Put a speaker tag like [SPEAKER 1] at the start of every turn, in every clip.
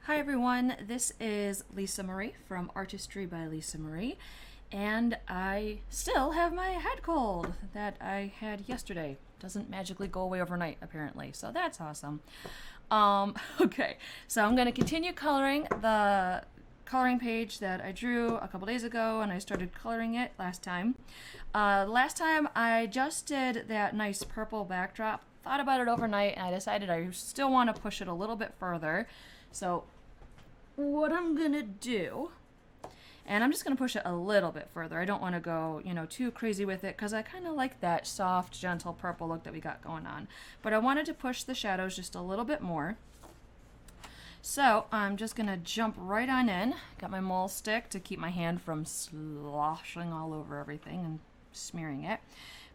[SPEAKER 1] Hi everyone, this is Lisa Marie from Artistry by Lisa Marie, and I still have my head cold that I had yesterday. Doesn't magically go away overnight apparently, so that's awesome. Okay, so I'm going to continue coloring the coloring page that I drew a couple days ago, and I started coloring it last time. Last time I just did that nice purple backdrop, thought about it overnight, and I decided I still want to push it a little bit further. So what I'm gonna do, and I'm just gonna push it a little bit further. I don't want to go, too crazy with it because I kind of like that soft, gentle purple look that we got going on. But I wanted to push the shadows just a little bit more. So I'm just gonna jump right on in. Got my mole stick to keep my hand from sloshing all over everything and smearing it.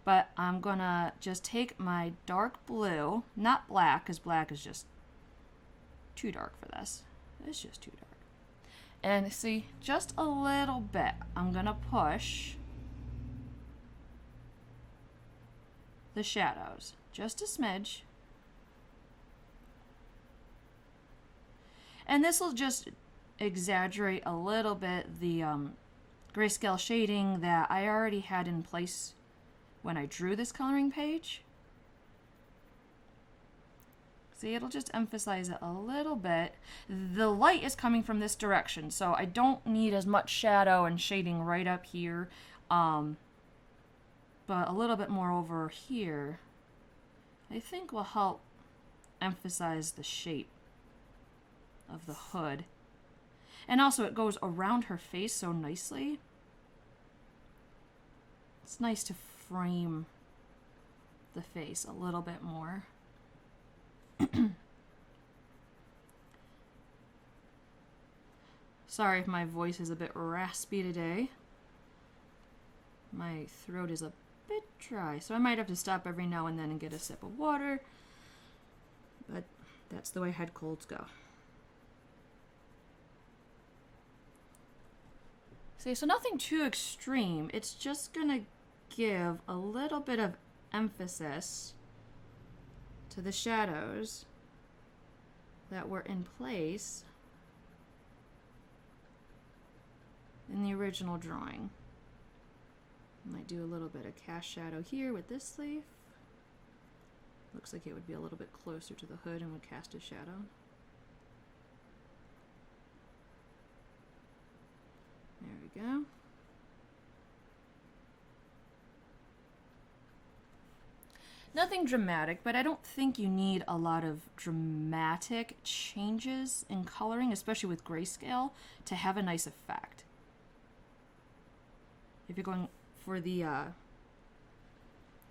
[SPEAKER 1] But I'm gonna just take my dark blue, not black, because black is just too dark for this. It's just too dark. And see, just a little bit. I'm gonna push the shadows. Just a smidge. And this will just exaggerate a little bit the grayscale shading that I already had in place when I drew this coloring page. See, it'll just emphasize it a little bit. The light is coming from this direction, so I don't need as much shadow and shading right up here, but a little bit more over here, I think will help emphasize the shape of the hood. And also it goes around her face so nicely. It's nice to frame the face a little bit more. Sorry if my voice is a bit raspy today. My throat is a bit dry, so I might have to stop every now and then and get a sip of water. But that's the way head colds go. See, so nothing too extreme. It's just gonna give a little bit of emphasis to the shadows that were in place in the original drawing. Might do a little bit of cast shadow here with this leaf. Looks like it would be a little bit closer to the hood and would cast a shadow. There we go. Nothing dramatic, but I don't think you need a lot of dramatic changes in coloring, especially with grayscale, to have a nice effect. If you're going for the, I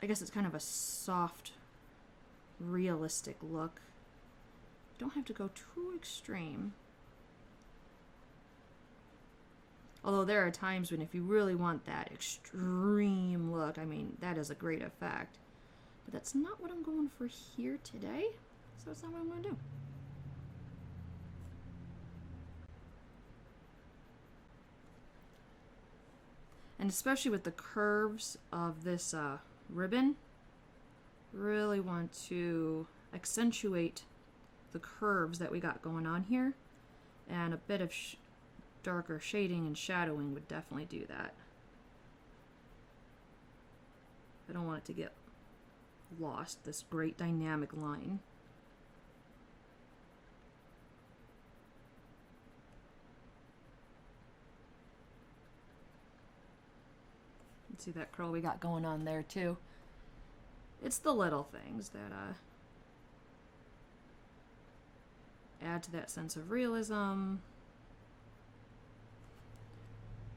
[SPEAKER 1] guess it's kind of a soft, realistic look, you don't have to go too extreme. Although there are times when if you really want that extreme look, I mean, that is a great effect. But that's not what I'm going for here today, so that's not what I'm going to do. And especially with the curves of this ribbon, really want to accentuate the curves that we got going on here, and a bit of darker shading and shadowing would definitely do that. I don't want it to get lost, this great dynamic line. Let's see that curl we got going on there too. It's the little things that add to that sense of realism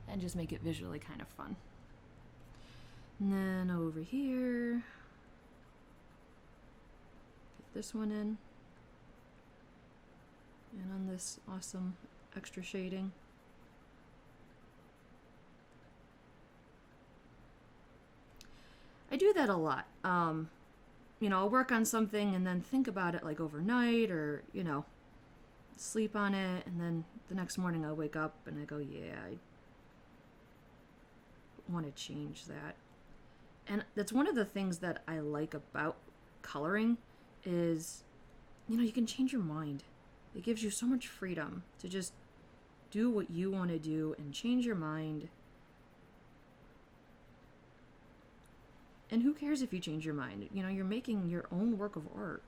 [SPEAKER 1] and just make it visually kind of fun. And then over here, this one in, and on this awesome extra shading. I do that a lot. I'll work on something and then think about it like overnight, or sleep on it, and then the next morning I'll wake up and I go, yeah, I want to change that. And that's one of the things that I like about coloring is, you can change your mind. It gives you so much freedom to just do what you want to do and change your mind. And who cares if you change your mind? You know, you're making your own work of art.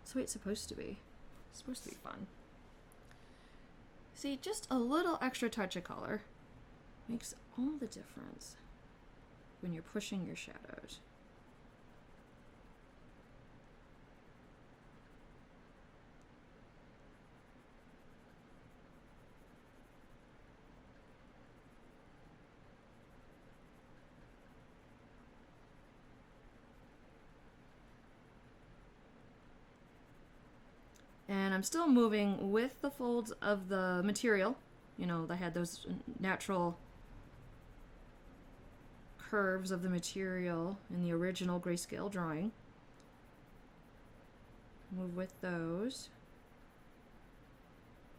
[SPEAKER 1] That's the way it's supposed to be. It's supposed to be fun. See, just a little extra touch of color makes all the difference when you're pushing your shadows. And I'm still moving with the folds of the material. You know, I had those natural curves of the material in the original grayscale drawing. Move with those.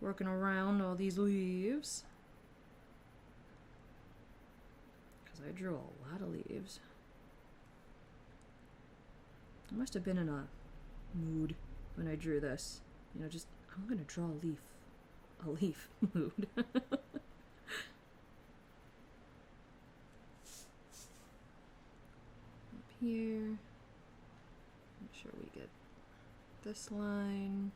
[SPEAKER 1] Working around all these leaves. Because I drew a lot of leaves. I must have been in a mood when I drew this. You know, just, I'm gonna draw a leaf mood. Up here, make sure we get this line.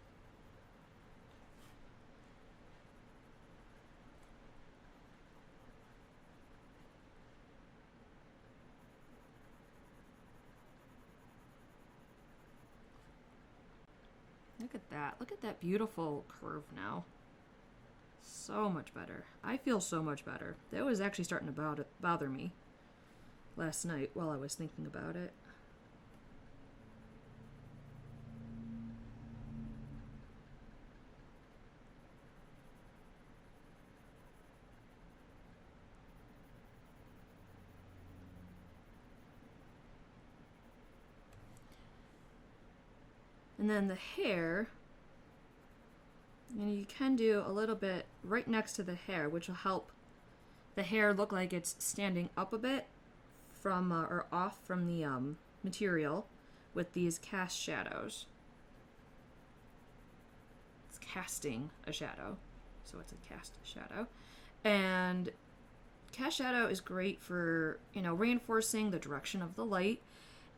[SPEAKER 1] Look at that. Look at that beautiful curve now. So much better. I feel so much better. That was actually starting to bother me last night while I was thinking about it. And then the hair, you know, you can do a little bit right next to the hair, which will help the hair look like it's standing up a bit from or off from the material with these cast shadows. It's casting a shadow, so it's a cast shadow. And cast shadow is great for, you know, reinforcing the direction of the light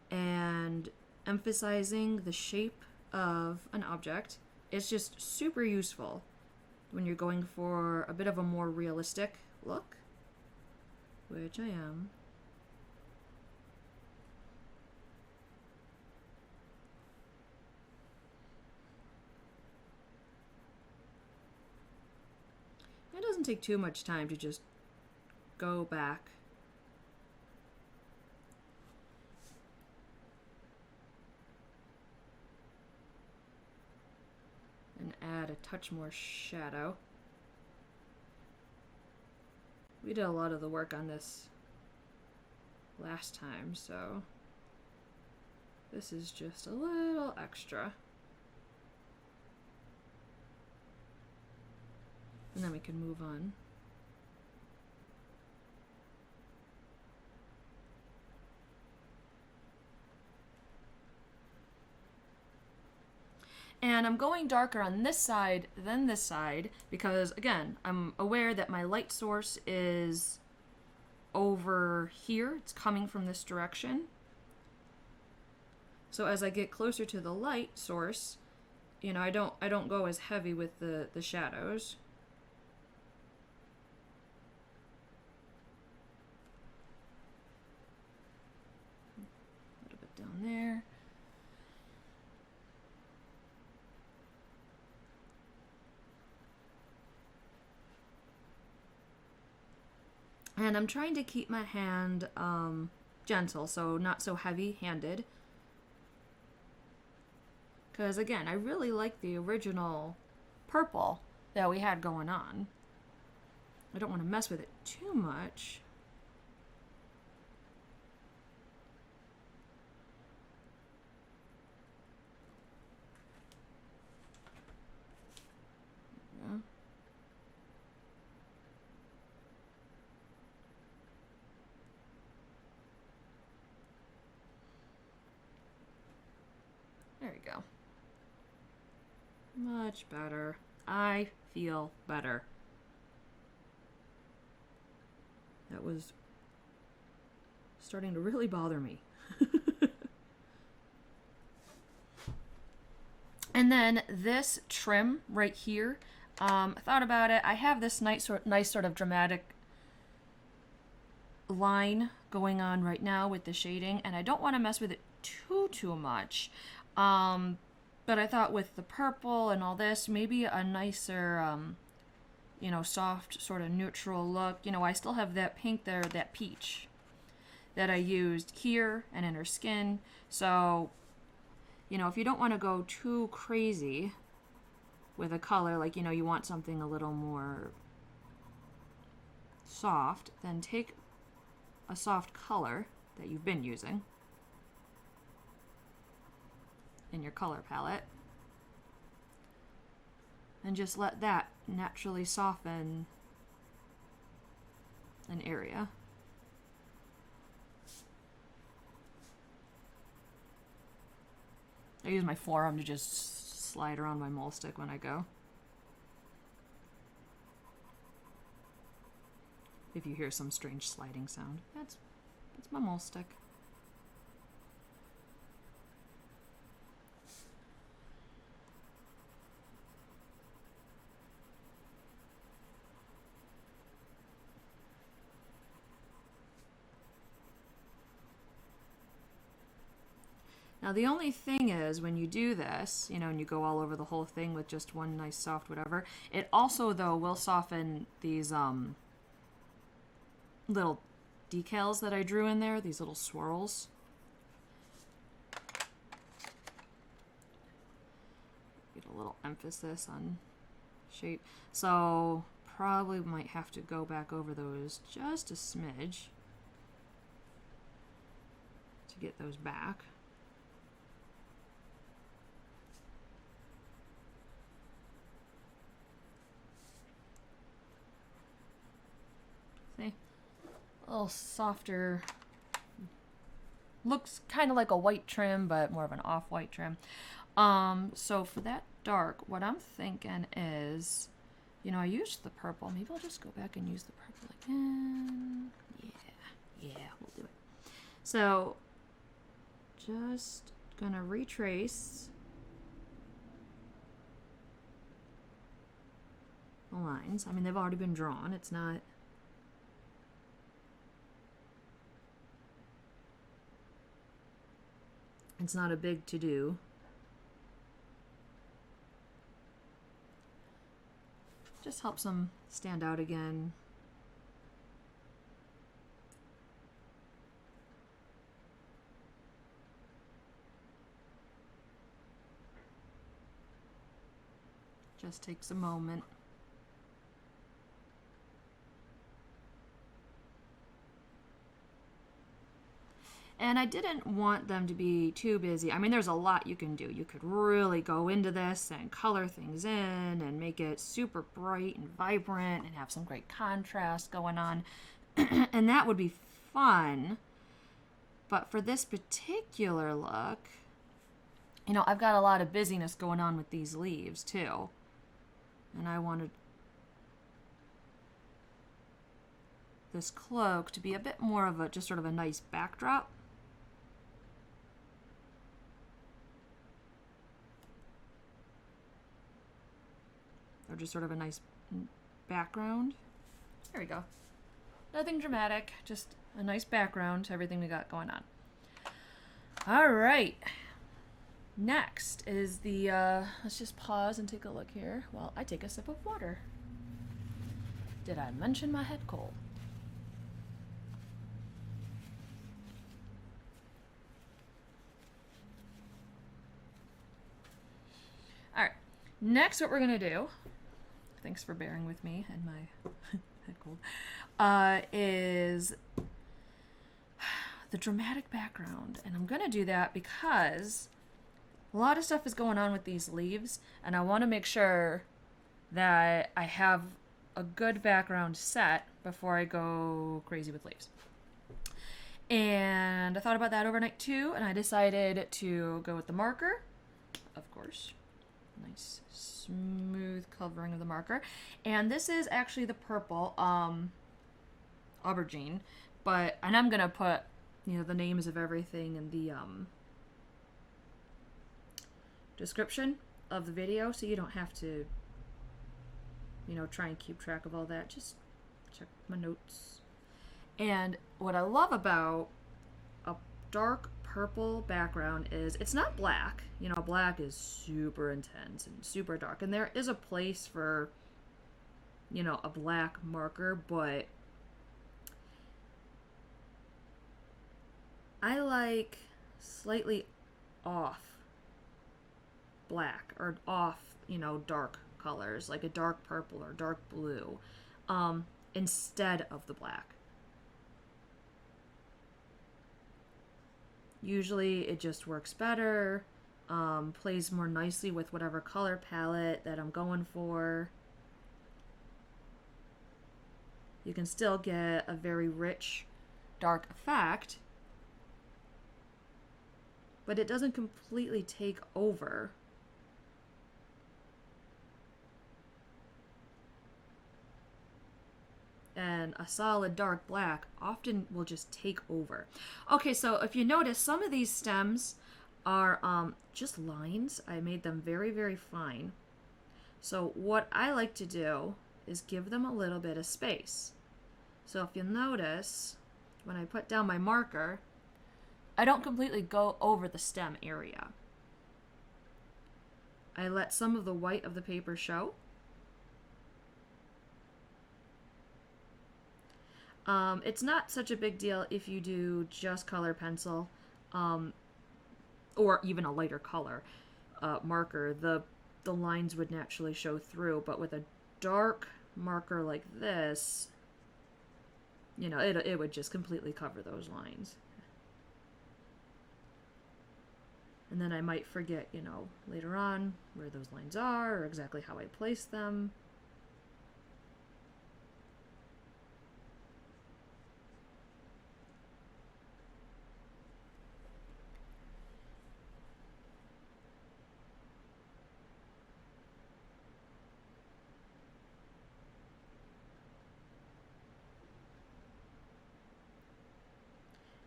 [SPEAKER 1] and emphasizing the shape of an object. It's just super useful when you're going for a bit of a more realistic look, which I am. It doesn't take too much time to just go back and add a touch more shadow. We did a lot of the work on this last time, so this is just a little extra. And then we can move on. And I'm going darker on this side than this side because, again, I'm aware that my light source is over here. It's coming from this direction. So as I get closer to the light source, you know, I don't go as heavy with the shadows. A little bit down there. And I'm trying to keep my hand gentle, so not so heavy-handed. Because, again, I really like the original purple that we had going on. I don't want to mess with it too much. Yeah. There we go. Much better. I feel better. That was starting to really bother me. And then this trim right here, I thought about it. I have this nice sort of dramatic line going on right now with the shading, and I don't want to mess with it too much. But I thought with the purple and all this, maybe a nicer, you know, soft sort of neutral look. You know, I still have that pink there, that peach that I used here and in her skin. So, you know, if you don't want to go too crazy with a color, like, you know, you want something a little more soft, then take a soft color that you've been using in your color palette and just let that naturally soften an area. I use my forearm to just slide around my mole stick when I go. If you hear some strange sliding sound, that's my mole stick. Now the only thing is, when you do this, you know, and you go all over the whole thing with just one nice soft whatever, it also, though, will soften these little decals that I drew in there, these little swirls. Get a little emphasis on shape. So probably might have to go back over those just a smidge to get those back. See? A little softer. Looks kind of like a white trim, but more of an off-white trim. So for that dark, what I'm thinking is, you know, I used the purple. Maybe I'll just go back and use the purple again. Yeah, we'll do it. So just gonna retrace the lines. I mean, they've already been drawn. It's not a big to-do. Just helps them stand out again. Just takes a moment. And I didn't want them to be too busy. I mean, there's a lot you can do. You could really go into this and color things in and make it super bright and vibrant and have some great contrast going on. And that would be fun. But for this particular look, you know, I've got a lot of busyness going on with these leaves too. And I wanted this cloak to be a bit more of a, just sort of a nice backdrop. Or just sort of a nice background. There we go. Nothing dramatic, just a nice background to everything we got going on. All right. Next is the, let's just pause and take a look here while I take a sip of water. Did I mention my head cold? All right. Next, what we're gonna do, thanks for bearing with me and my head cold, is the dramatic background. And I'm gonna do that because a lot of stuff is going on with these leaves, and I want to make sure that I have a good background set before I go crazy with leaves. And I thought about that overnight too, and I decided to go with the marker, of course. Nice smooth covering of the marker. And this is actually the purple aubergine, and I'm gonna put, you know, the names of everything in the description of the video, so you don't have to, you know, try and keep track of all that. Just check my notes. And what I love about a dark purple background is it's not black. You know, black is super intense and super dark, and there is a place for, you know, a black marker, but I like slightly off black, or off, you know, dark colors, like a dark purple or dark blue, instead of the black. Usually it just works better, plays more nicely with whatever color palette that I'm going for. You can still get a very rich, dark effect, but it doesn't completely take over. And a solid dark black often will just take over. Okay, so if you notice, some of these stems are just lines. I made them very, very fine. So what I like to do is give them a little bit of space. So if you'll notice, when I put down my marker, I don't completely go over the stem area. I let some of the white of the paper show. It's not such a big deal if you do just color pencil, or even a lighter color marker. The lines would naturally show through, but with a dark marker like this, you know, it would just completely cover those lines. And then I might forget, you know, later on where those lines are or exactly how I place them.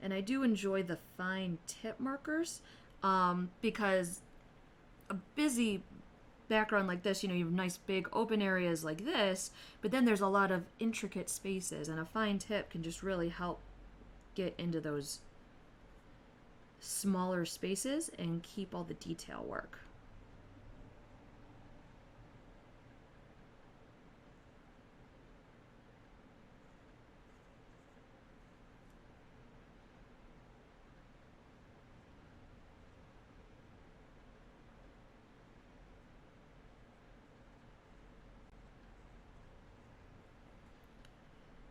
[SPEAKER 1] And I do enjoy the fine tip markers, because a busy background like this, you know, you have nice big open areas like this, but then there's a lot of intricate spaces, and a fine tip can just really help get into those smaller spaces and keep all the detail work.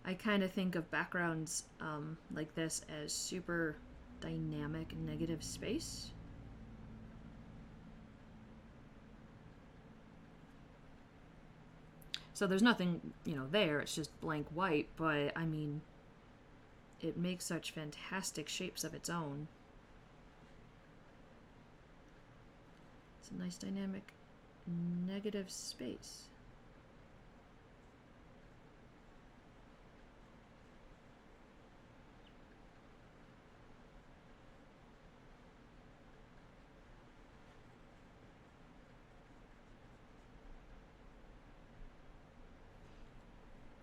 [SPEAKER 1] I kind of think of backgrounds like this as super dynamic negative space. So there's nothing, you know, there, it's just blank white, but I mean, it makes such fantastic shapes of its own. It's a nice dynamic negative space.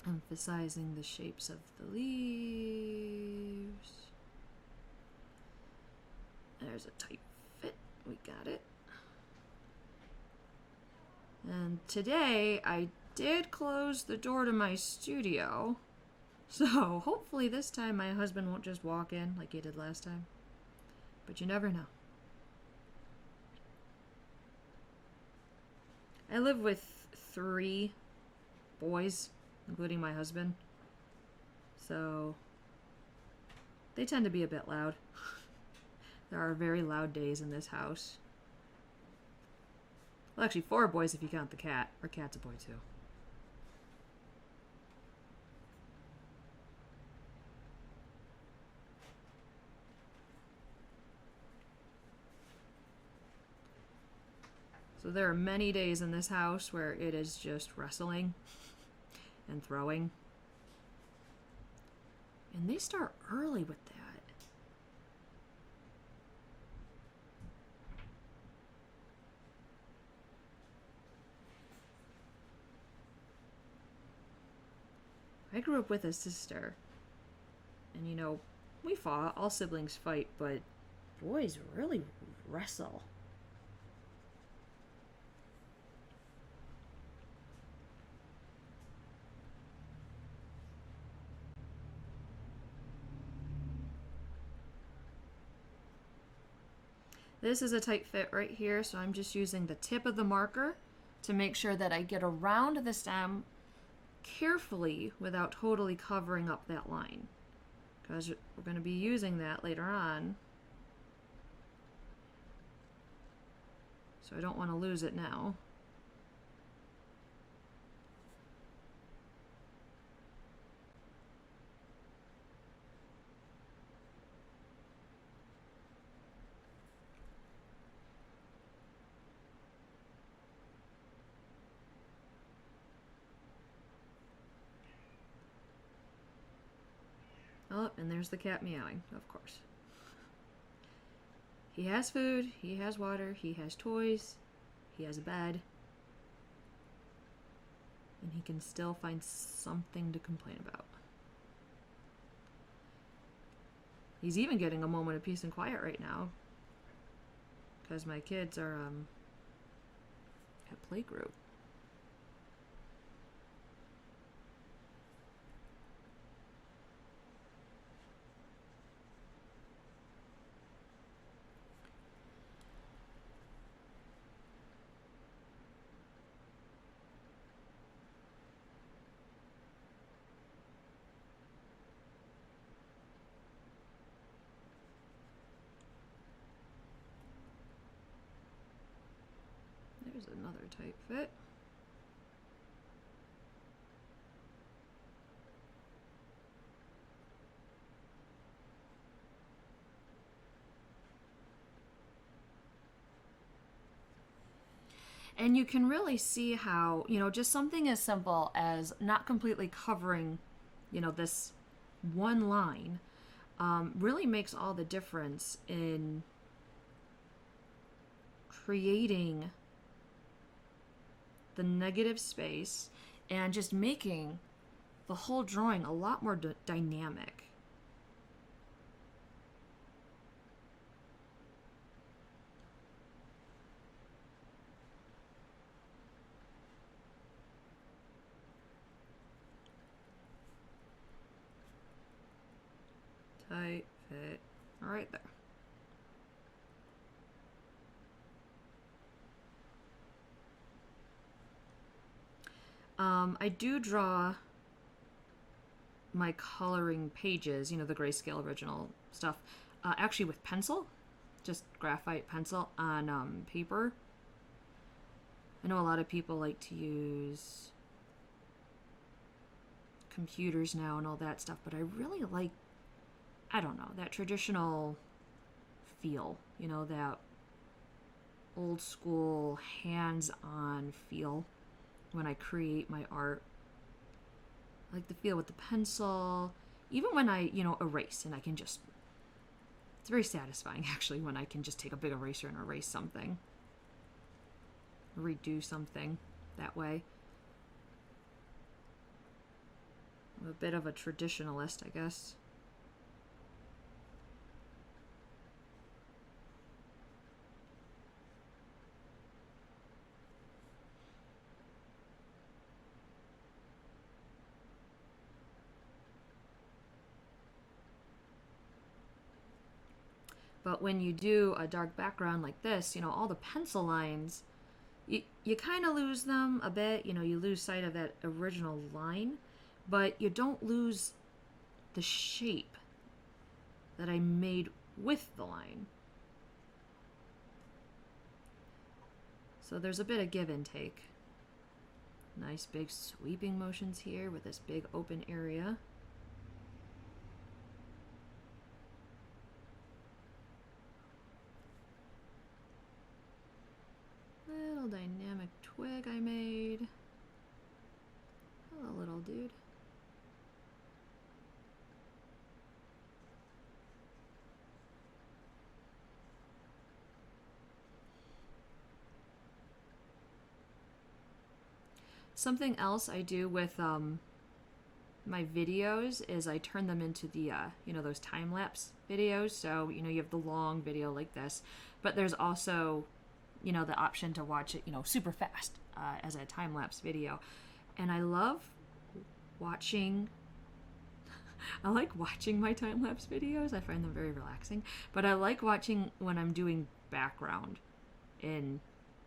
[SPEAKER 1] Emphasizing the shapes of the leaves. There's a tight fit. We got it. And today I did close the door to my studio, so hopefully this time my husband won't just walk in like he did last time. But you never know. I live with 3 boys, including my husband, so they tend to be a bit loud. There are very loud days in this house. Well, actually 4 boys if you count the cat. Our cat's a boy too. So there are many days in this house where it is just wrestling and throwing. And they start early with that. I grew up with a sister. And you know, we fought. All siblings fight, but boys really wrestle. This is a tight fit right here, so I'm just using the tip of the marker to make sure that I get around the stem carefully without totally covering up that line, because we're going to be using that later on. So I don't want to lose it now. Oh, and there's the cat meowing, of course. He has food, he has water, he has toys, he has a bed. And he can still find something to complain about. He's even getting a moment of peace and quiet right now, because my kids are at playgroup. There's another tight fit. And you can really see how, you know, just something as simple as not completely covering, you know, this one line really makes all the difference in creating the negative space and just making the whole drawing a lot more dynamic. Tight fit right there. I do draw my coloring pages, you know, the grayscale original stuff, actually with pencil, just graphite pencil on paper. I know a lot of people like to use computers now and all that stuff, but I really like, I don't know, that traditional feel, you know, that old school hands-on feel when I create my art. I like the feel with the pencil, even when I, you know, erase and I can just, it's very satisfying actually when I can just take a big eraser and erase something, redo something that way. I'm a bit of a traditionalist, I guess. But when you do a dark background like this, you know, all the pencil lines, you kind of lose them a bit. You know, you lose sight of that original line, but you don't lose the shape that I made with the line. So there's a bit of give and take. Nice big sweeping motions here with this big open area. Little flag I made. Hello, little dude. Something else I do with my videos is I turn them into the, you know, those time-lapse videos. So, you know, you have the long video like this, but there's also, you know, the option to watch it, you know, super fast as a time-lapse video. And I love watching, I like watching my time-lapse videos. I find them very relaxing, but I like watching when I'm doing background in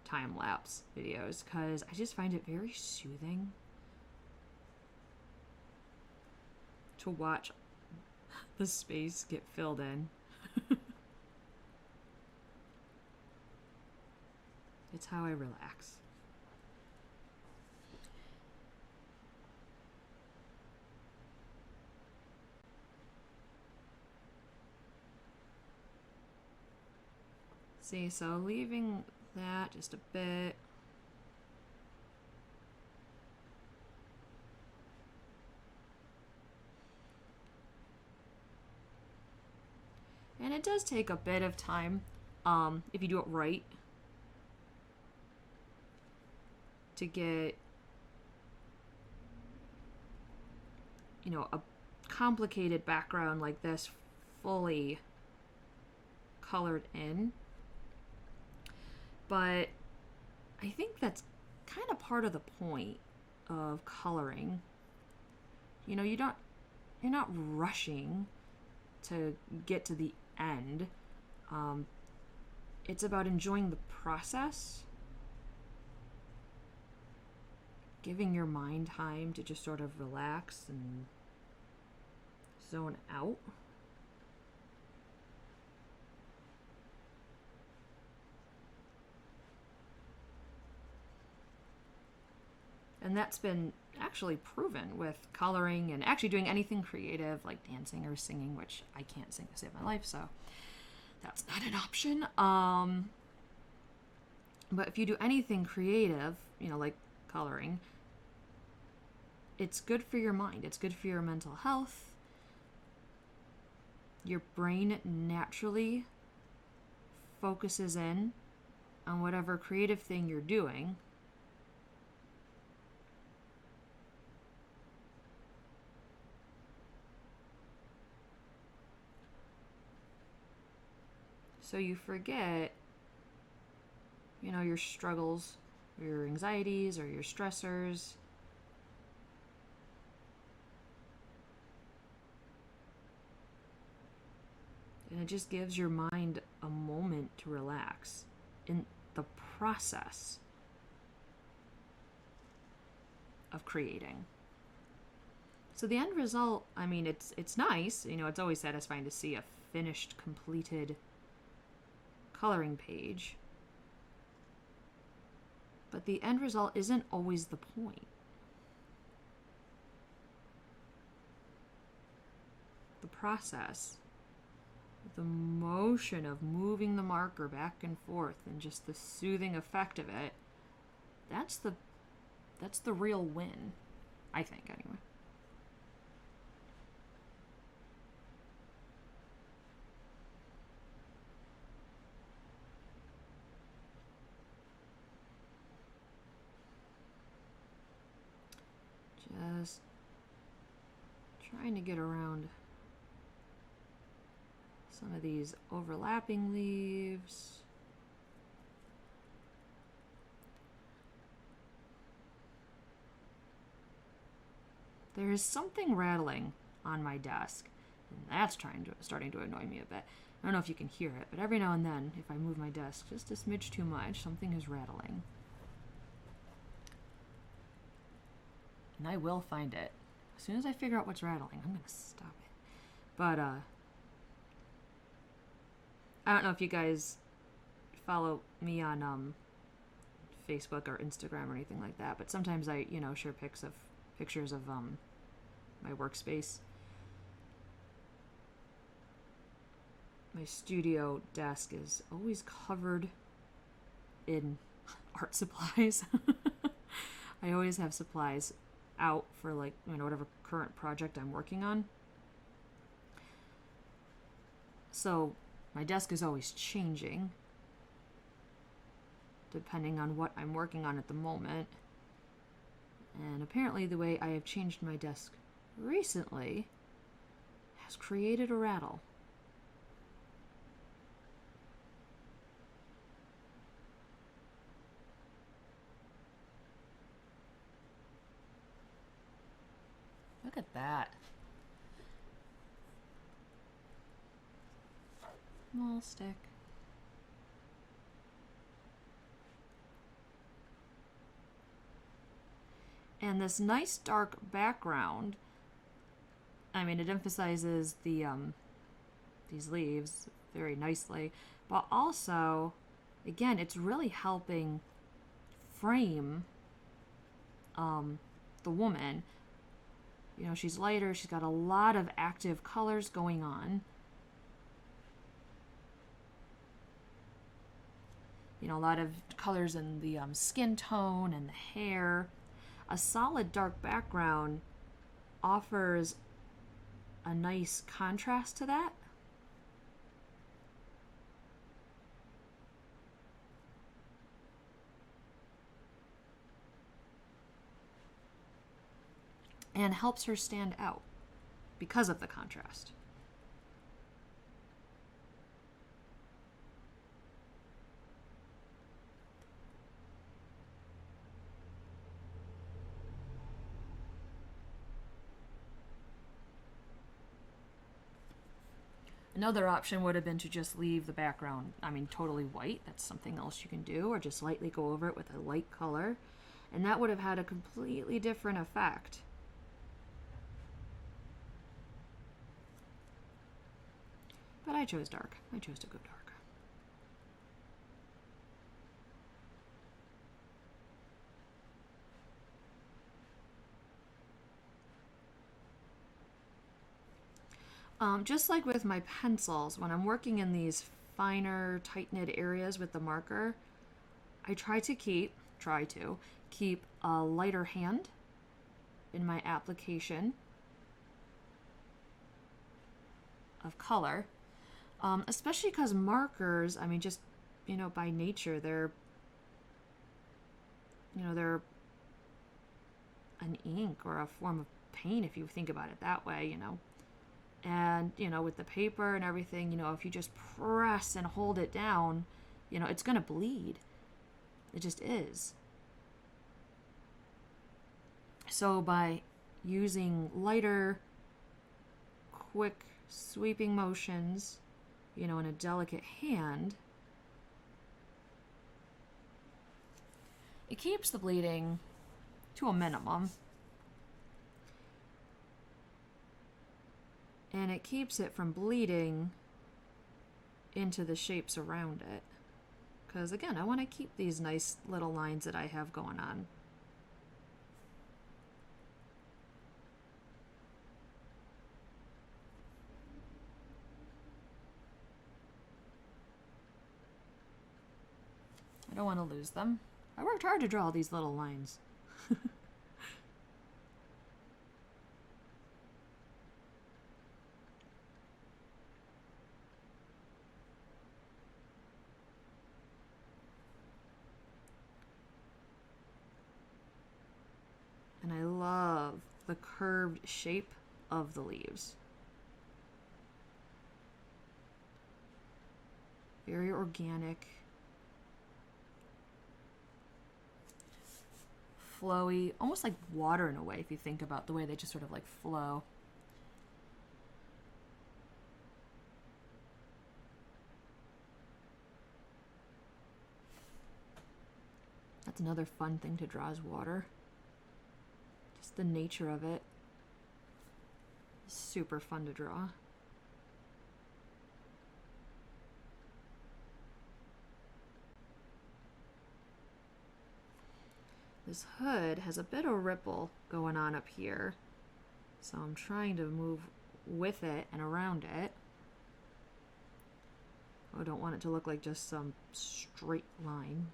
[SPEAKER 1] time-lapse videos because I just find it very soothing to watch the space get filled in. It's how I relax. See, so leaving that just a bit. And it does take a bit of time, if you do it right, to get, you know, a complicated background like this fully colored in. But I think that's kind of part of the point of coloring. You know, you're not rushing to get to the end. It's about enjoying the process, giving your mind time to just sort of relax and zone out. And that's been actually proven with coloring and actually doing anything creative like dancing or singing, which I can't sing to save my life, so that's not an option. But if you do anything creative, you know, like coloring, it's good for your mind. It's good for your mental health. Your brain naturally focuses in on whatever creative thing you're doing. So you forget, you know, your struggles, your anxieties, or your stressors. And it just gives your mind a moment to relax in the process of creating. So the end result, I mean, it's nice, you know, it's always satisfying to see a finished, completed coloring page, but the end result isn't always the point. The process, the motion of moving the marker back and forth and just the soothing effect of it, that's the real win, I think, anyway. Just trying to get around some of these overlapping leaves. There is something rattling on my desk, and that's starting to annoy me a bit. I don't know if you can hear it, but every now and then, if I move my desk just a smidge too much, something is rattling. And I will find it. As soon as I figure out what's rattling, I'm going to stop it. But, I don't know if you guys follow me on Facebook or Instagram or anything like that, but sometimes I, you know, share pictures of my workspace. My studio desk is always covered in art supplies. I always have supplies out for, like, you know, whatever current project I'm working on. So my desk is always changing depending on what I'm working on at the moment. And apparently the way I have changed my desk recently has created a rattle. Look at that. Small stick. And this nice dark background, I mean, it emphasizes the these leaves very nicely, but also, again, it's really helping frame the woman. You know, she's lighter, she's got a lot of active colors going on. You know, a lot of colors in the skin tone and the hair. A solid dark background offers a nice contrast to that. And helps her stand out because of the contrast. Another option would have been to just leave the background, I mean, totally white. That's something else you can do, or just lightly go over it with a light color. And that would have had a completely different effect. But I chose dark. I chose to go dark. Just like with my pencils, when I'm working in these finer, tight-knit areas with the marker, I try to keep a lighter hand in my application of color, especially because markers, I mean, just, you know, by nature, they're an ink or a form of paint, if you think about it that way, you know. And, you know, with the paper and everything, you know, if you just press and hold it down, you know, it's going to bleed. It just is. So by using lighter, quick, sweeping motions, you know, in a delicate hand, it keeps the bleeding to a minimum. And it keeps it from bleeding into the shapes around it. Because again, I want to keep these nice little lines that I have going on. I don't want to lose them. I worked hard to draw these little lines. And I love the curved shape of the leaves. Very organic. Flowy, almost like water in a way, if you think about the way they just sort of like flow. That's another fun thing to draw is water. Just the nature of it. Super fun to draw. This hood has a bit of ripple going on up here, so I'm trying to move with it and around it. I don't want it to look like just some straight line.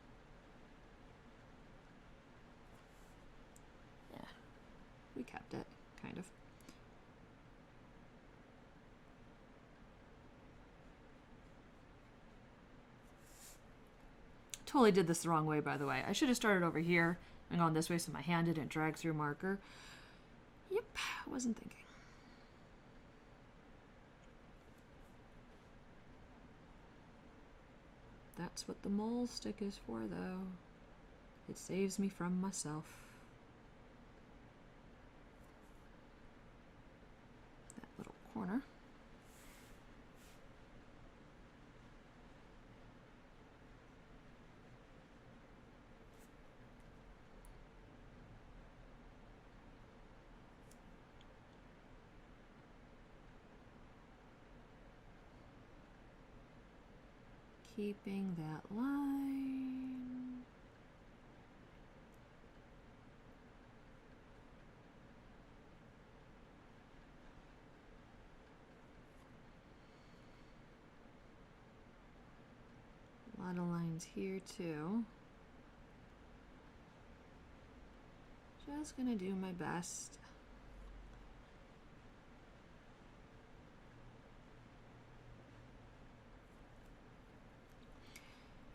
[SPEAKER 1] kept it, kind of. Totally did this the wrong way, by the way. I should have started over here and gone this way so my hand didn't drag through marker. Yep, wasn't thinking. That's what the mole stick is for, though. It saves me from myself. That little corner. Keeping that line. A lot of lines here too. Just gonna do my best.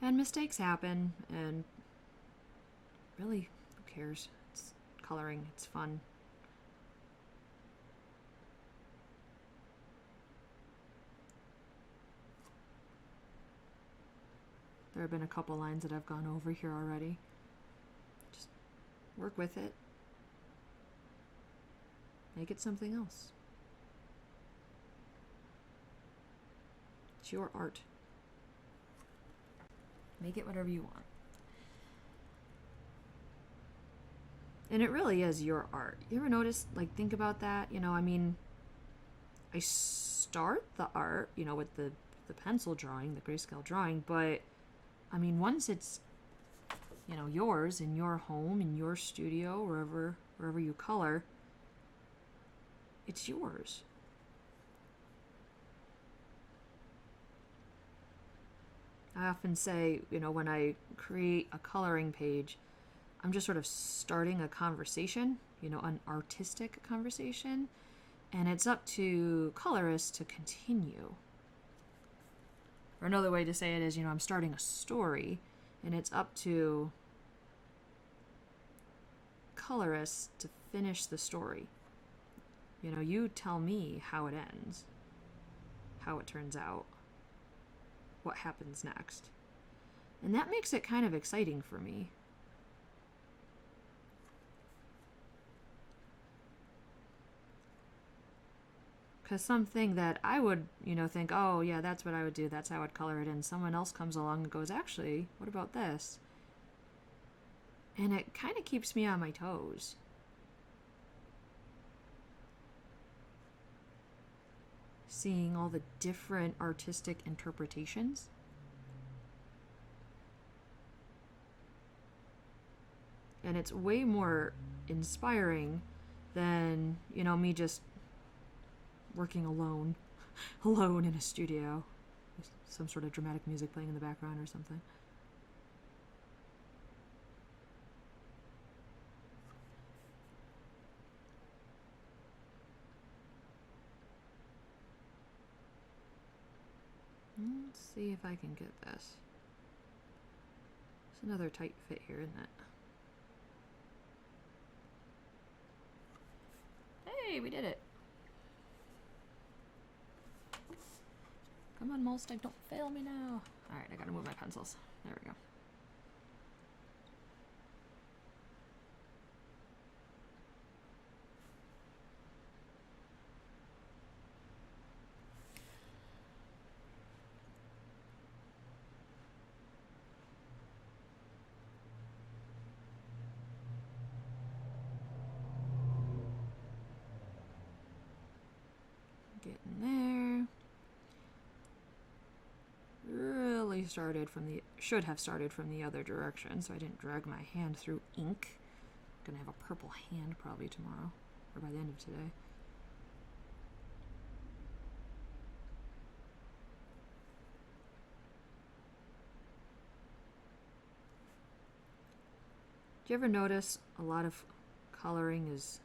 [SPEAKER 1] And mistakes happen, and really, who cares? It's coloring, it's fun. There have been a couple lines that I've gone over here already. Just work with it. Make it something else. It's your art. Make it whatever you want. And it really is your art. You ever notice, like, think about that? You know, I mean, I start the art, you know, with the pencil drawing, the grayscale drawing, but, I mean, once it's, you know, yours in your home, in your studio, wherever you color, it's yours. I often say, you know, when I create a coloring page, I'm just sort of starting a conversation, you know, an artistic conversation, and it's up to colorists to continue. Or another way to say it is, you know, I'm starting a story, and it's up to colorists to finish the story. You know, you tell me how it ends, how it turns out, what happens next. And that makes it kind of exciting for me. Because something that I would, you know, think, oh yeah, that's what I would do, that's how I'd color it in. Someone else comes along and goes, actually, what about this? And it kind of keeps me on my toes. Seeing all the different artistic interpretations. And it's way more inspiring than, you know, me just working alone in a studio with some sort of dramatic music playing in the background or something. Let's see if I can get this. It's another tight fit here, isn't it? Hey, we did it. Come on, Molestick, don't fail me now. Alright, I gotta move my pencils. There we go. Should have started from the other direction, so I didn't drag my hand through ink. I'm gonna have a purple hand probably tomorrow, or by the end of today. Do you ever notice a lot of coloring is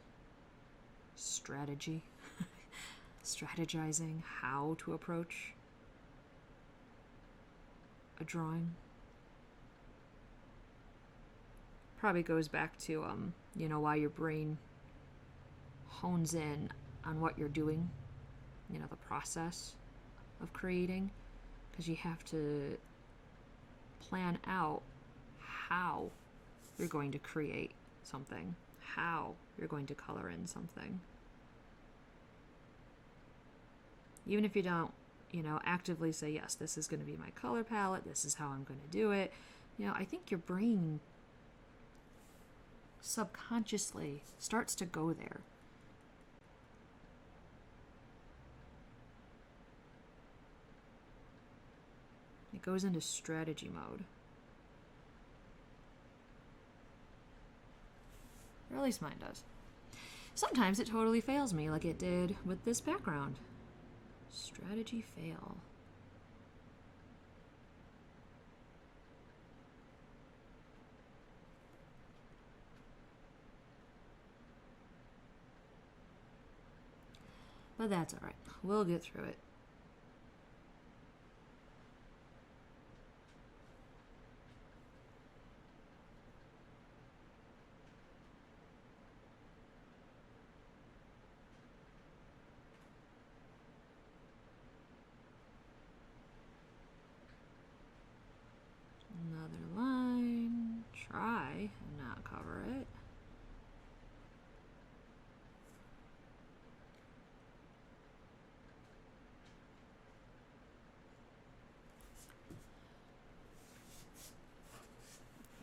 [SPEAKER 1] strategy, strategizing how to approach a drawing. Probably goes back to, you know, why your brain hones in on what you're doing, you know, the process of creating, because you have to plan out how you're going to create something, how you're going to color in something. Even if you don't, you know, actively say, yes, this is going to be my color palette, this is how I'm going to do it, you know, I think your brain subconsciously starts to go there. It goes into strategy mode. Or at least mine does. Sometimes it totally fails me, like it did with this background. Strategy fail. But that's alright. We'll get through it. Another line. Try and not cover it.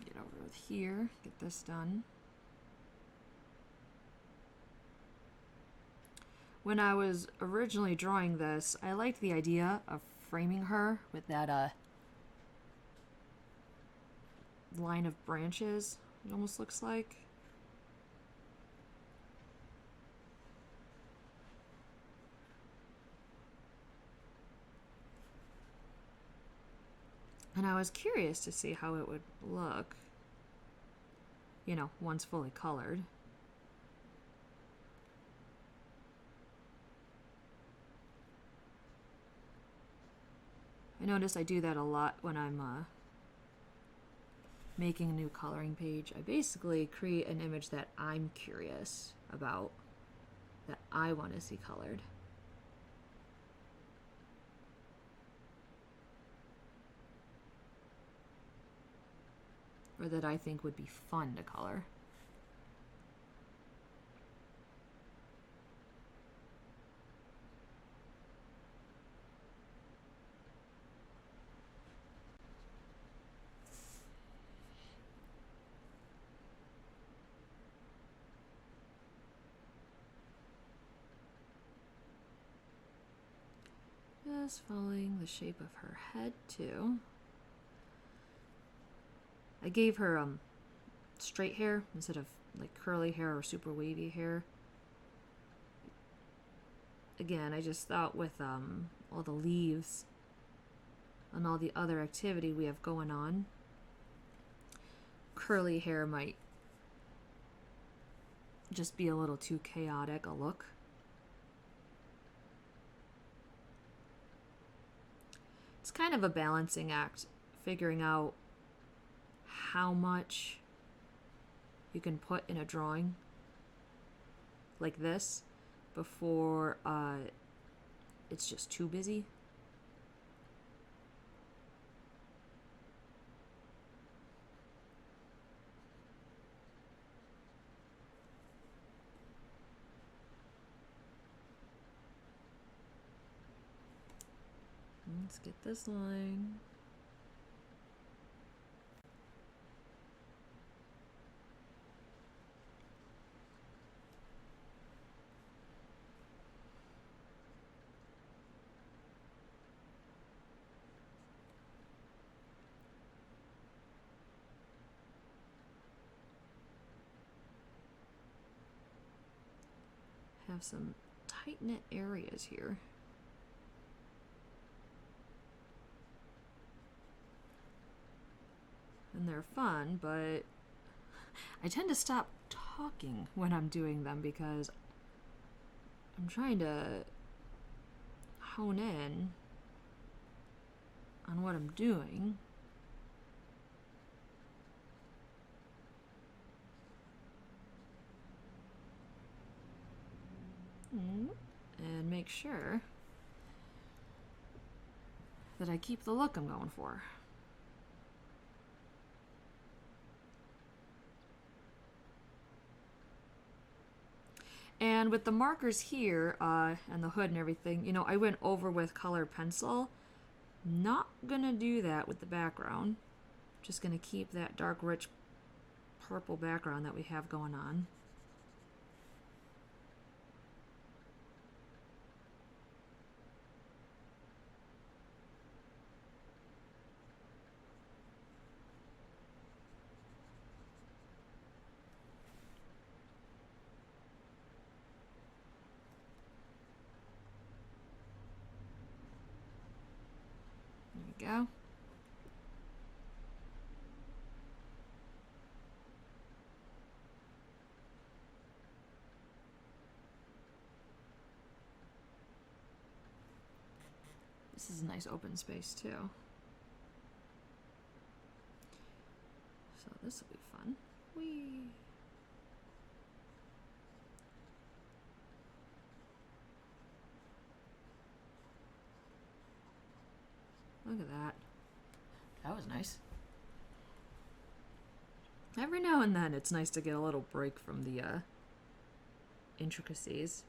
[SPEAKER 1] Get over with here, get this done. When I was originally drawing this, I liked the idea of framing her with that line of branches, it almost looks like. And I was curious to see how it would look, you know, once fully colored. I notice I do that a lot when I'm making a new coloring page. I basically create an image that I'm curious about, that I want to see colored. Or that I think would be fun to color. Just following the shape of her head too. I gave her straight hair instead of like curly hair or super wavy hair. Again, I just thought with all the leaves and all the other activity we have going on, curly hair might just be a little too chaotic a look. It's kind of a balancing act, figuring out how much you can put in a drawing like this before it's just too busy. Let's get this line. Have some tight-knit areas here. And they're fun, but I tend to stop talking when I'm doing them because I'm trying to hone in on what I'm doing. And make sure that I keep the look I'm going for. And with the markers here, and the hood and everything, you know, I went over with colored pencil. Not gonna do that with the background. Just gonna keep that dark, rich purple background that we have going on. Go. This is a nice open space too. So this will be fun. Whee! Look at that. That was nice. Every now and then it's nice to get a little break from the intricacies.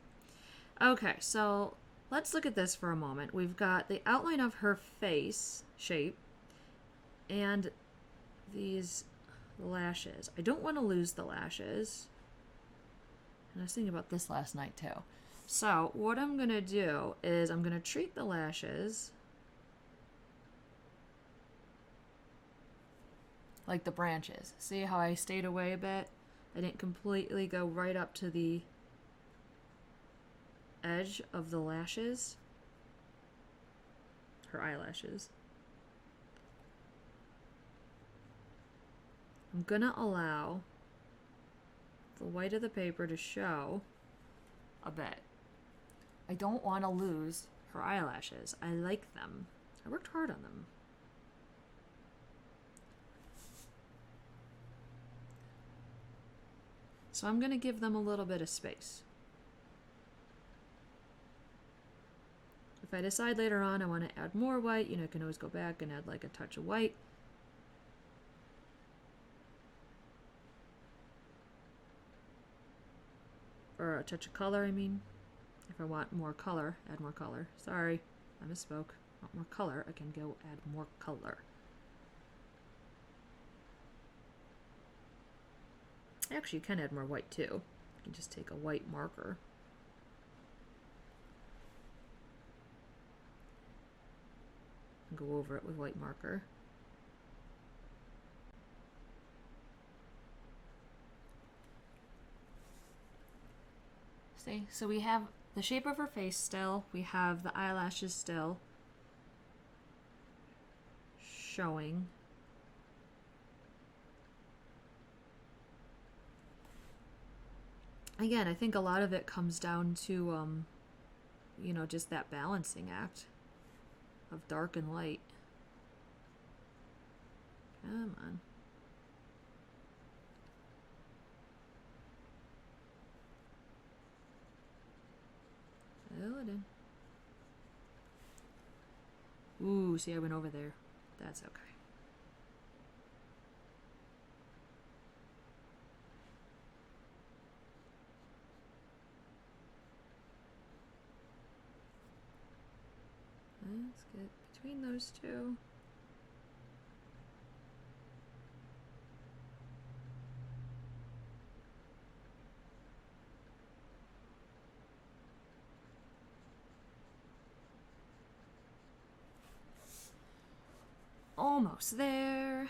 [SPEAKER 1] Okay, so let's look at this for a moment. We've got the outline of her face shape and these lashes. I don't want to lose the lashes. And I was thinking about this last night too. So what I'm going to do is I'm going to treat the lashes like the branches. See how I stayed away a bit? I didn't completely go right up to the edge of the lashes. Her eyelashes. I'm gonna allow the white of the paper to show a bit. I don't want to lose her eyelashes. I like them. I worked hard on them. So I'm going to give them a little bit of space. If I decide later on I want to add more white, you know, I can always go back and add like a touch of white. Or a touch of color, I mean. If I want more color, add more color. Sorry, I misspoke. Want more color, I can go add more color. Actually, you can add more white too. You can just take a white marker. And go over it with white marker. See, so we have the shape of her face still. We have the eyelashes still showing. Again, I think a lot of it comes down to, you know, just that balancing act of dark and light. Come on. Fill it in. Ooh, see, I went over there. That's okay. Let's get between those two. Almost there.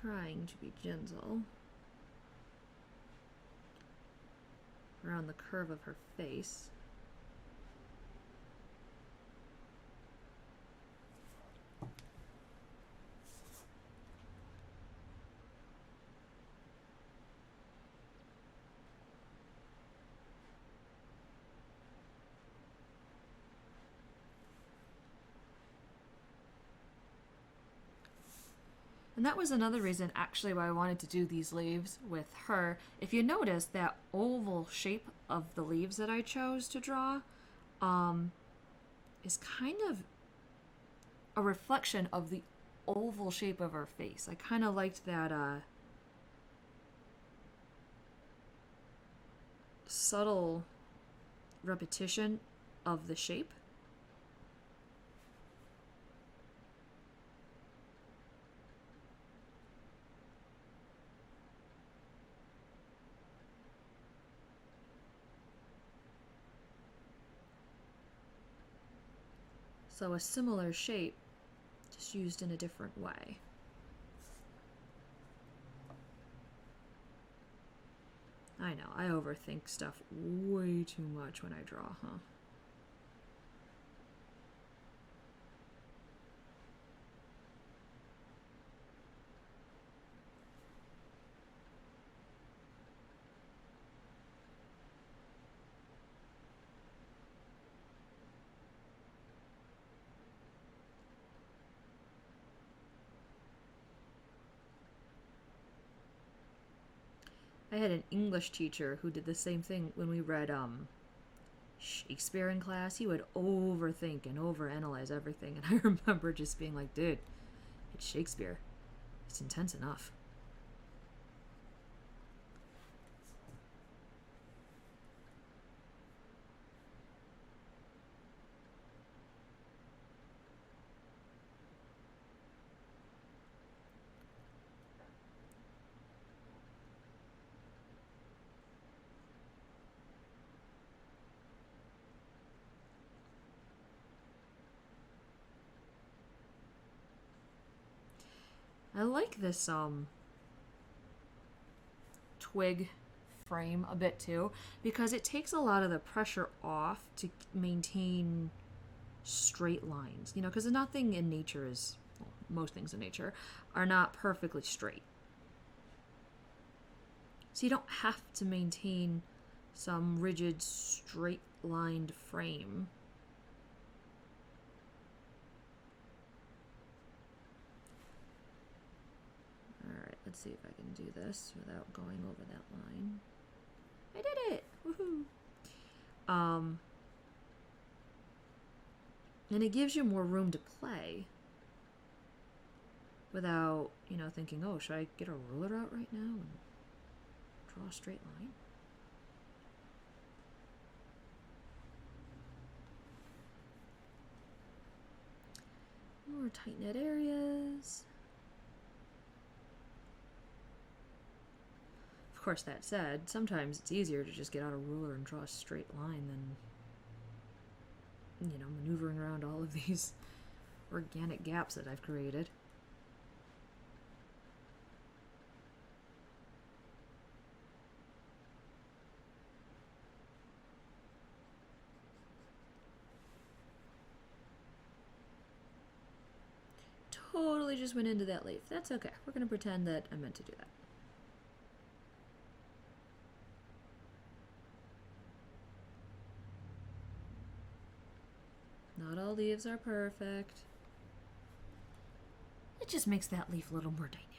[SPEAKER 1] trying to be gentle around the curve of her face. And that was another reason actually why I wanted to do these leaves with her. If you notice, that oval shape of the leaves that I chose to draw is kind of a reflection of the oval shape of her face. I kind of liked that subtle repetition of the shape. So a similar shape, just used in a different way. I know, I overthink stuff way too much when I draw, huh? I had an English teacher who did the same thing when we read Shakespeare in class. He would overthink and overanalyze everything, and I remember just being like, dude, it's Shakespeare. It's intense enough. I like this twig frame a bit too, because it takes a lot of the pressure off to maintain straight lines, you know, because nothing in nature is, well, most things in nature are not perfectly straight. So you don't have to maintain some rigid straight lined frame. Alright, let's see if I can do this without going over that line. I did it! Woohoo! And it gives you more room to play without, you know, thinking, oh, should I get a ruler out right now and draw a straight line? More tight knit areas. Of course, that said, sometimes it's easier to just get out a ruler and draw a straight line than, you know, maneuvering around all of these organic gaps that I've created. Totally just went into that leaf. That's okay. We're going to pretend that I meant to do that. Not all leaves are perfect. It just makes that leaf a little more dynamic.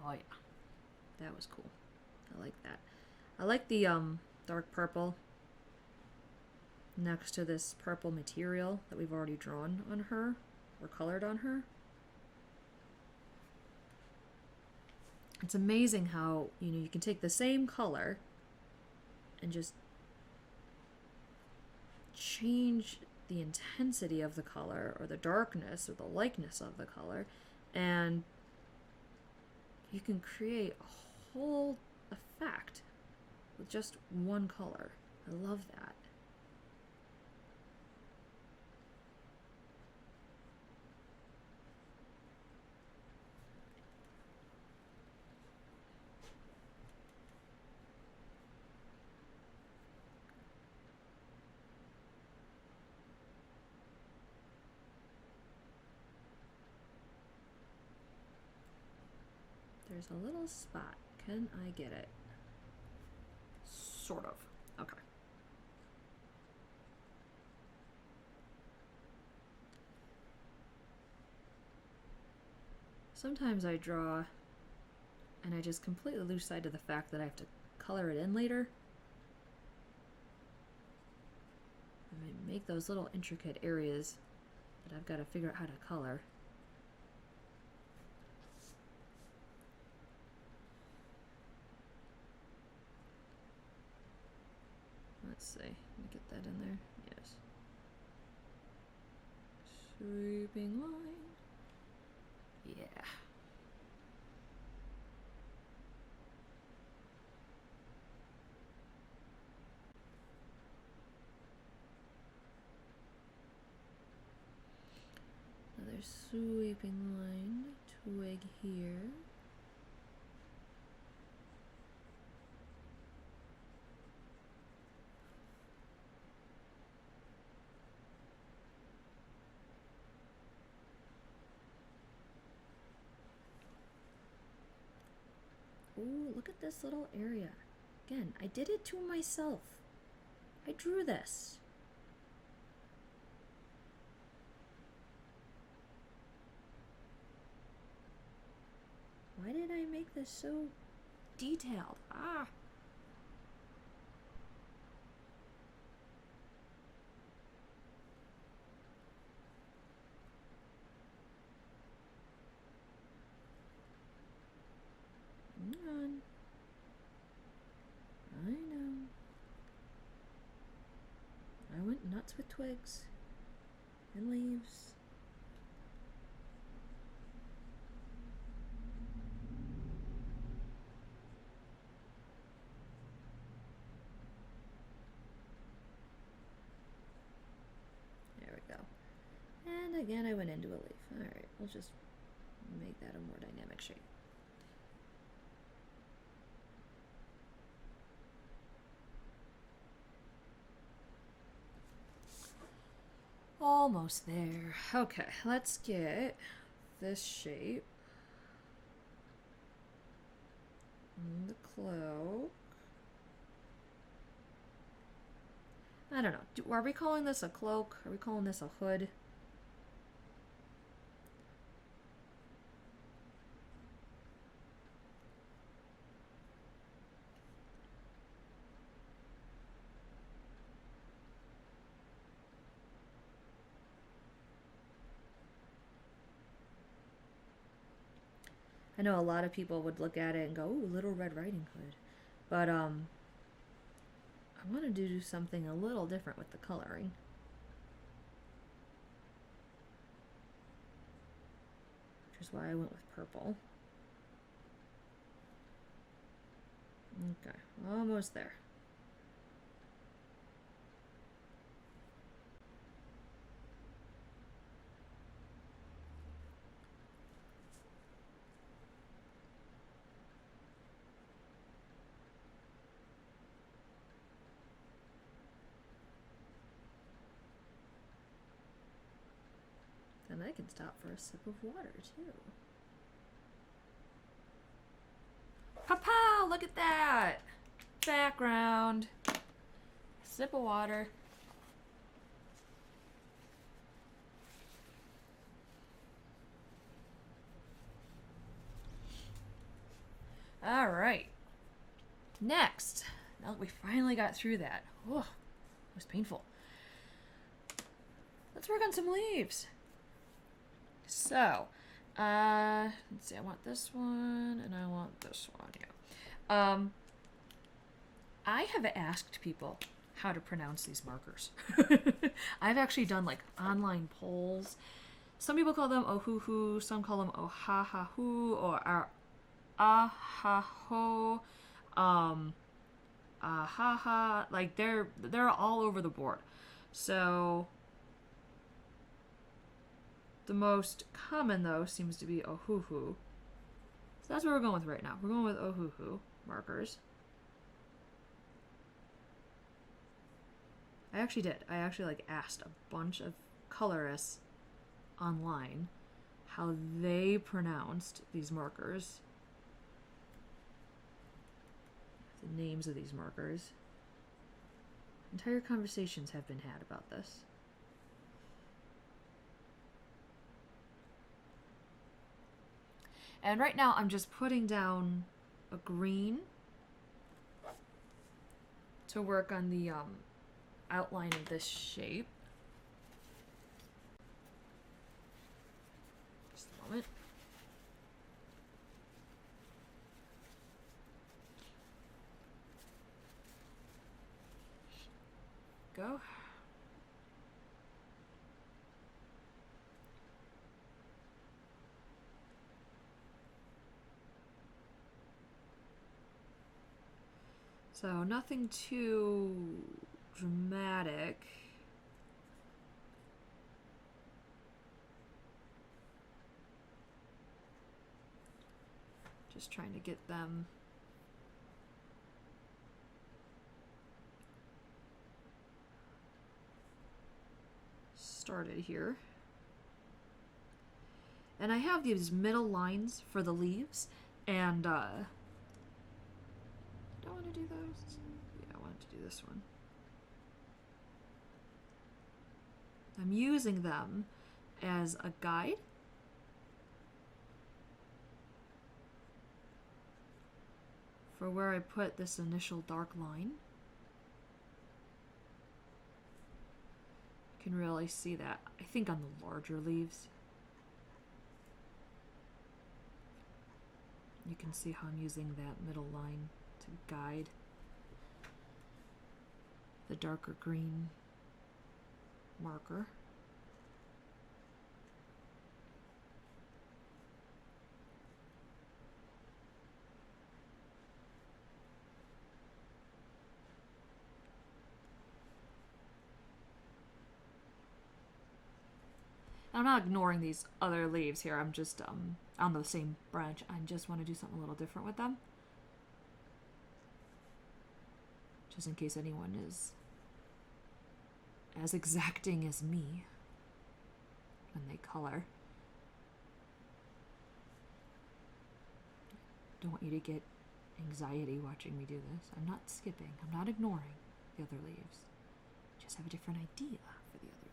[SPEAKER 1] Oh yeah, that was cool. I like that. I like the dark purple next to this purple material that we've already drawn on her or colored on her. It's amazing how, you know, you can take the same color and just change the intensity of the color or the darkness or the lightness of the color, and you can create a whole effect with just one color. I love that. There's a little spot. Can I get it? Sort of. Okay. Sometimes I draw and I just completely lose sight of the fact that I have to color it in later. I make those little intricate areas that I've got to figure out how to color. Let's see. Let me get that in there. Yes. Sweeping line. Yeah. Another sweeping line. Twig here. Ooh, look at this little area. Again, I did it to myself. I drew this. Why did I make this so detailed? Ah! Hang on. I know. I went nuts with twigs and leaves. There we go. And again, I went into a leaf. Alright, we'll just make that a more dynamic shape. Almost there. Okay, let's get this shape. And the cloak. I don't know. Are we calling this a cloak? Are we calling this a hood? I know a lot of people would look at it and go, ooh, Little Red Riding Hood. But, I wanted to do something a little different with the coloring. Which is why I went with purple. Okay, almost there. And I can stop for a sip of water, too. Papa, look at that! Background. Sip of water. All right. Next, now that we finally got through that, oh, it was painful. Let's work on some leaves. So, Let's see, I want this one and I want this one, yeah. I have asked people how to pronounce these markers. I've actually done like online polls. Some people call them Ohuhu, some call them Ohahahu or Ahaho, Ahaha. Like they're all over the board. So the most common though seems to be Ohuhu. So that's what we're going with right now. We're going with Ohuhu markers. I actually did. I actually like asked a bunch of colorists online how they pronounced these markers, the names of these markers. Entire conversations have been had about this. And right now I'm just putting down a green to work on the outline of this shape. Just a moment. Go. So nothing too dramatic. Just trying to get them started here. And I have these middle lines for the leaves, and don't want to do those. Yeah, I wanted to do this one. I'm using them as a guide. For where I put this initial dark line. You can really see that, I think, on the larger leaves. You can see how I'm using that middle line to guide the darker green marker. I'm not ignoring these other leaves here. I'm just on the same branch. I just want to do something a little different with them. Just in case anyone is as exacting as me when they color. Don't want you to get anxiety watching me do this. I'm not skipping. I'm not ignoring the other leaves. Just have a different idea for the other leaves.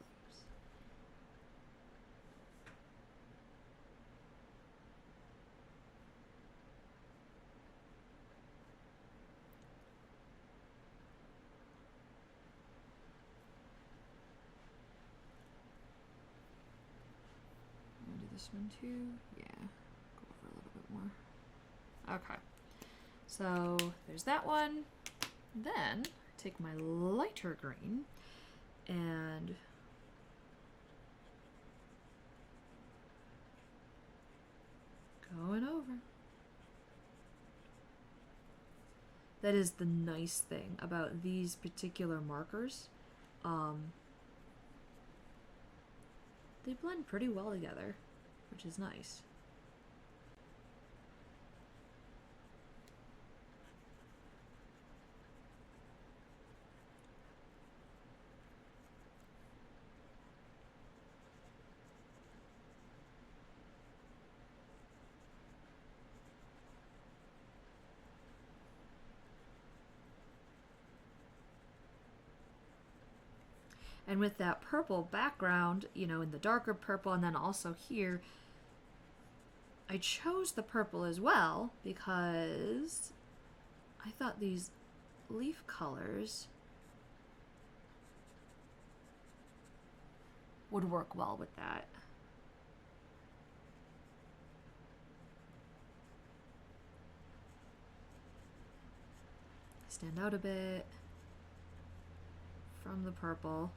[SPEAKER 1] This one too, yeah, go over a little bit more. Okay, so there's that one. Then take my lighter green and going over. That is the nice thing about these particular markers. They blend pretty well together, which is nice. And with that purple background, you know, in the darker purple, and then also here, I chose the purple as well because I thought these leaf colors would work well with that. stand out a bit from the purple.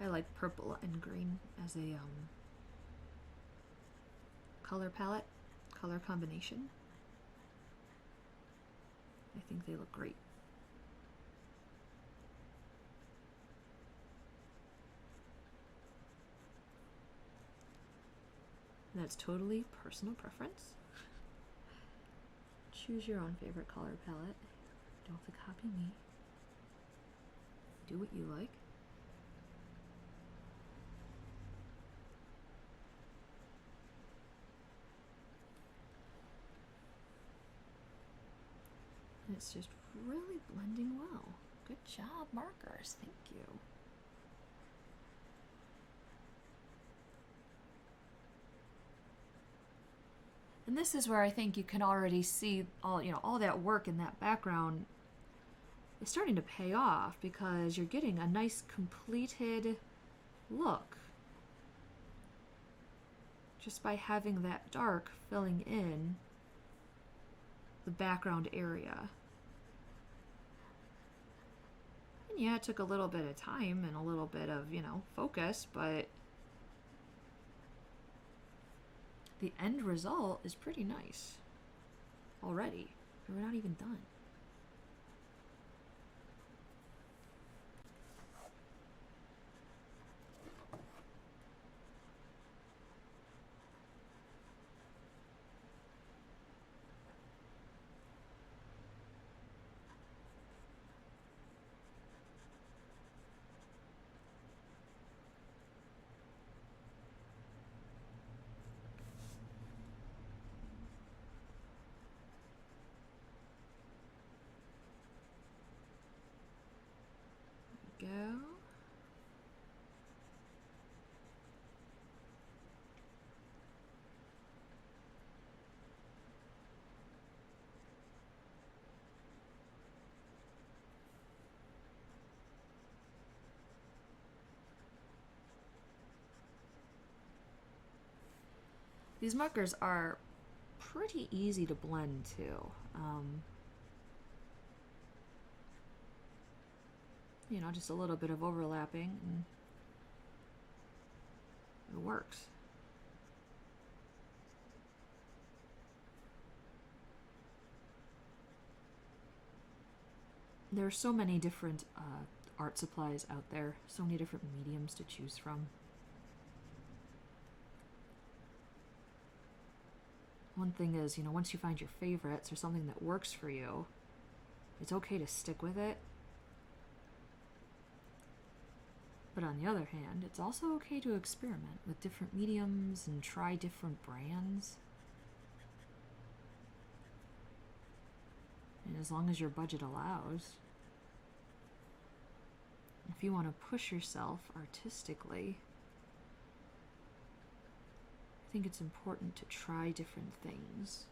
[SPEAKER 1] I like purple and green as a color palette, color combination. I think they look great. That's totally personal preference. Choose your own favorite color palette. Don't have to copy me. Do what you like. And it's just really blending well. Good job, markers. Thank you. And this is where I think you can already see all that work in that background is starting to pay off, because you're getting a nice completed look just by having that dark filling in the background area. And yeah, it took a little bit of time and a little bit of, focus, but the end result is pretty nice already. We're not even done. Go. These markers are pretty easy to blend too. Just a little bit of overlapping and it works. There are so many different art supplies out there, so many different mediums to choose from. One thing is, once you find your favorites or something that works for you, it's okay to stick with it. But on the other hand, it's also okay to experiment with different mediums and try different brands. And as long as your budget allows. If you want to push yourself artistically, I think it's important to try different things.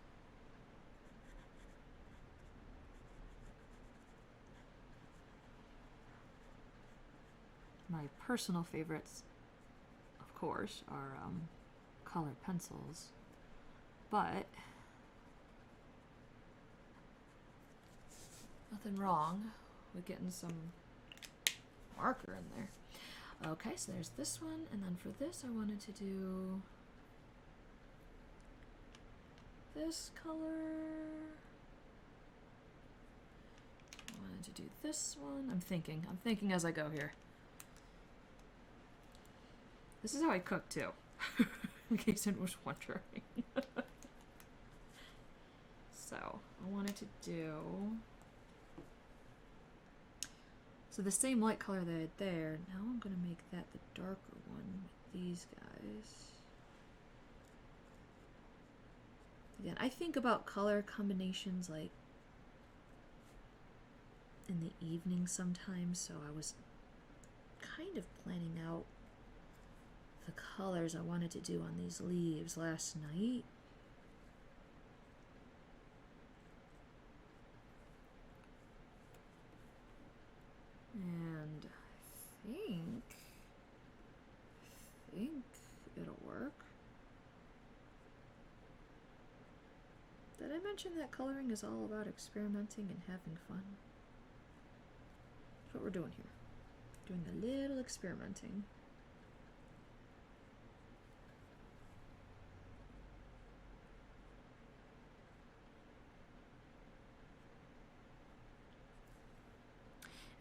[SPEAKER 1] My personal favorites, of course, are colored pencils, but nothing wrong with getting some marker in there. Okay, so there's this one, and then for this I wanted to do this color. I wanted to do this one. I'm thinking as I go here. This is how I cook too, in case anyone was wondering. So I wanted to do, so the same light color that I had there, now I'm going to make that the darker one with these guys. Again, I think about color combinations like in the evening sometimes, so I was kind of planning out the colors I wanted to do on these leaves last night. And I think Did I mention that coloring is all about experimenting and having fun? That's what we're doing here. Doing a little experimenting.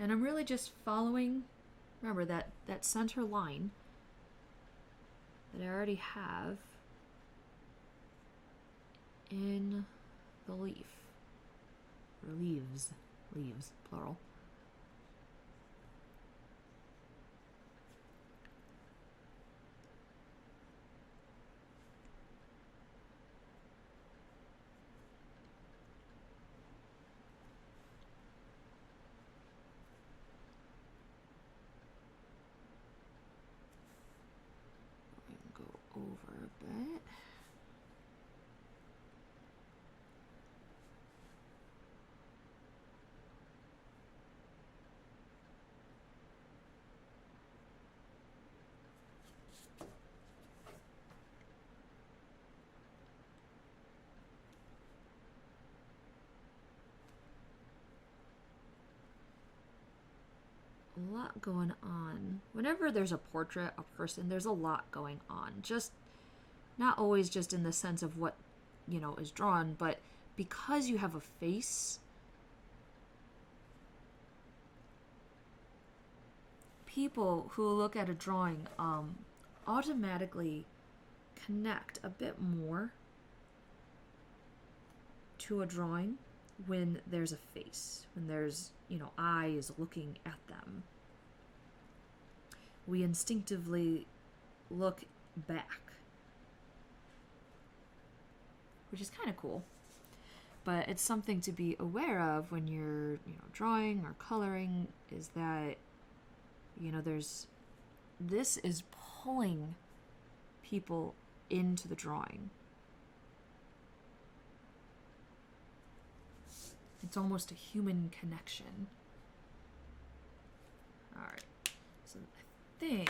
[SPEAKER 1] And I'm really just following, remember that center line that I already have in the leaf, or leaves, plural. Go over a bit. A lot going on. Whenever there's a portrait, a person, there's a lot going on. Just not always just in the sense of what, you know, is drawn, but because you have a face, people who look at a drawing automatically connect a bit more to a drawing when there's a face, when there's, you know, eyes looking at them. We instinctively look back, which is kind of cool. But it's something to be aware of when you're, you know, drawing or coloring, is that, you know, this is pulling people into the drawing. It's almost a human connection. Alright, so I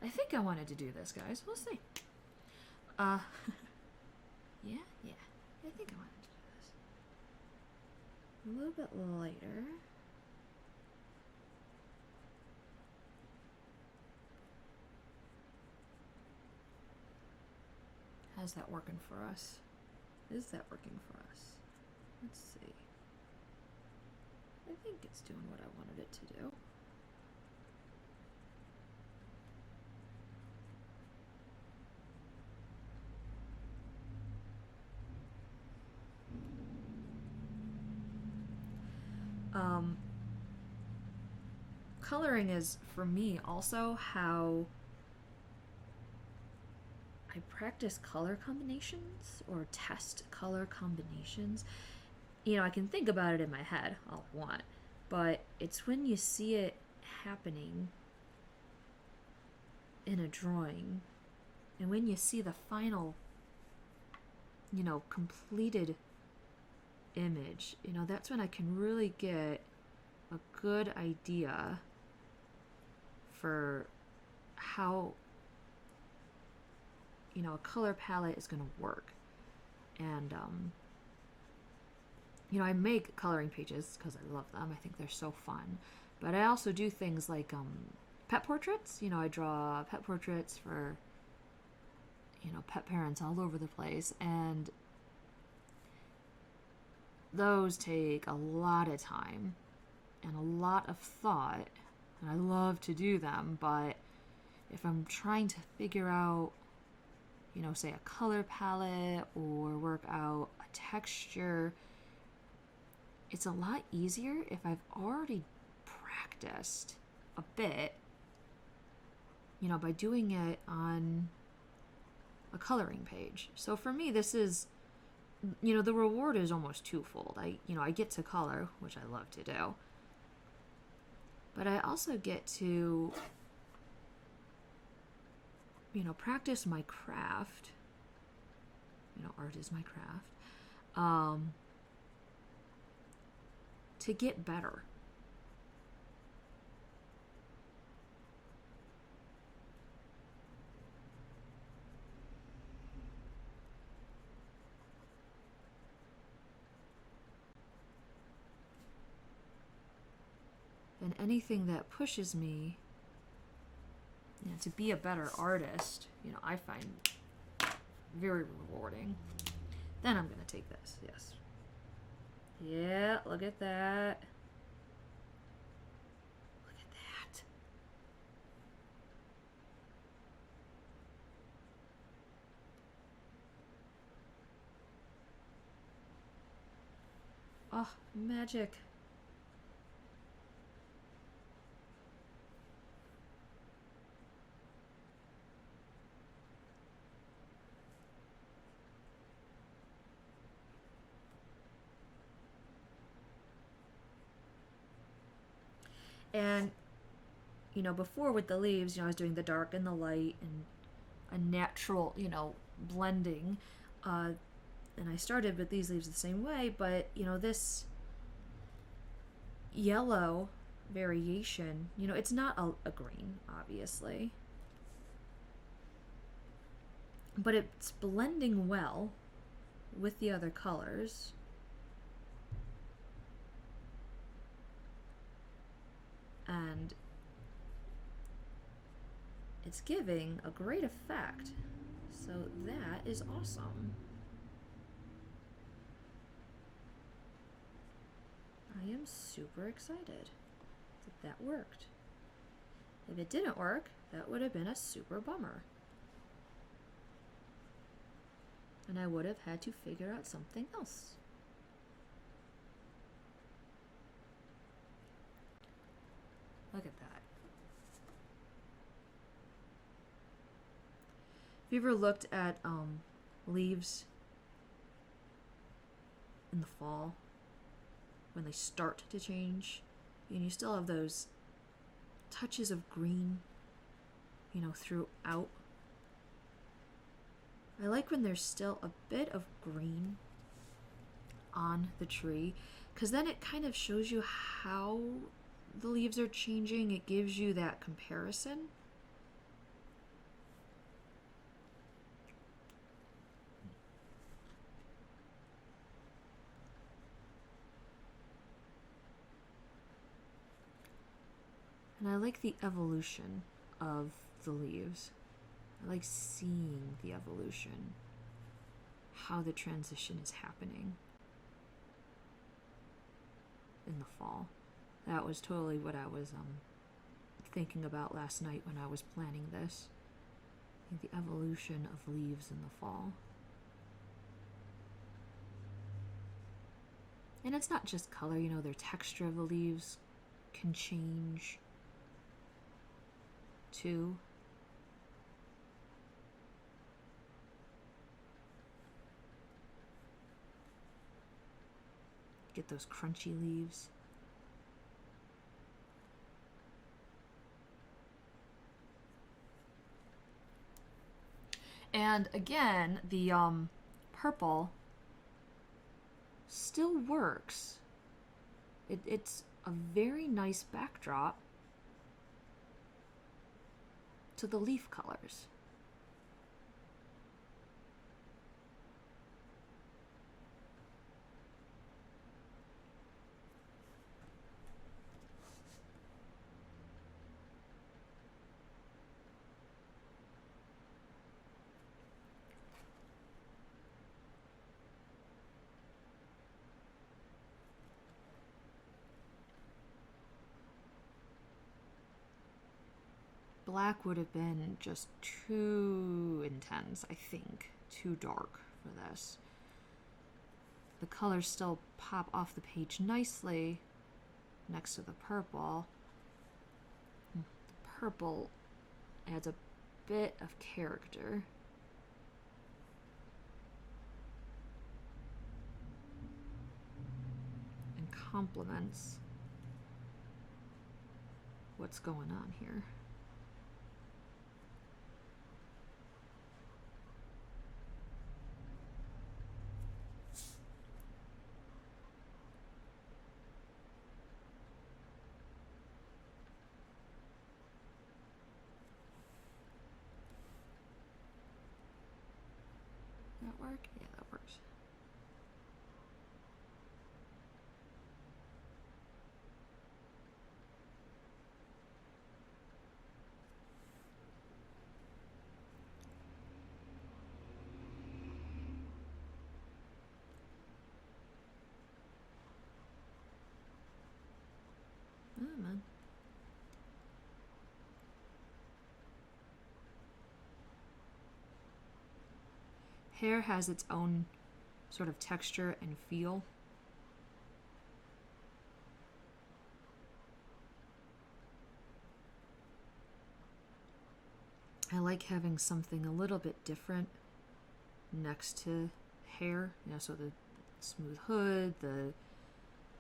[SPEAKER 1] think I wanted to do this, guys. We'll see. Yeah, I think I wanted to do this. A little bit lighter. How's that working for us? Is that working for us? Let's see. I think it's doing what I wanted it to do. Coloring is, for me, also how I practice color combinations or test color combinations. You know, I can think about it in my head all I want, but it's when you see it happening in a drawing, and when you see the final, you know, completed image, you know, that's when I can really get a good idea for how, you know, a color palette is going to work. And you know, I make coloring pages because I love them. I think they're so fun. But I also do things like pet portraits. You know, I draw pet portraits for, you know, pet parents all over the place, and those take a lot of time and a lot of thought, and I love to do them, but if I'm trying to figure out, you know, say a color palette or work out a texture, it's a lot easier if I've already practiced a bit, you know, by doing it on a coloring page. So for me, this is, you know, the reward is almost twofold. I get to color, which I love to do, but I also get to, you know, practice my craft. You know, art is my craft. To get better. anything that pushes me, you know, to be a better artist, you know, I find very rewarding. Then I'm gonna take this, yes. Yeah, look at that. Look at that. Oh, magic. And, you know, before with the leaves, you know, I was doing the dark and the light and a natural, you know, blending. And I started with these leaves the same way, but, you know, this yellow variation, you know, it's not a green, obviously. But it's blending well with the other colors. And it's giving a great effect. So that is awesome. I am super excited that that worked. If it didn't work, that would have been a super bummer. And I would have had to figure out something else. Look at that. Have you ever looked at leaves in the fall when they start to change and you still have those touches of green, you know, throughout? I like when there's still a bit of green on the tree, because then it kind of shows you how the leaves are changing. It gives you that comparison. And I like the evolution of the leaves. I like seeing the evolution, how the transition is happening in the fall. That was totally what I was thinking about last night when I was planning this. I think the evolution of leaves in the fall. And it's not just color, you know, their texture of the leaves can change too. Get those crunchy leaves. And again, the purple still works. It's a very nice backdrop to the leaf colors. Black would have been just too intense, I think. Too dark for this. The colors still pop off the page nicely next to the purple. The purple adds a bit of character. And complements what's going on here. That work? Yeah, that works. hair has its own sort of texture and feel. I like having something a little bit different next to hair, you know, so the smooth hood, the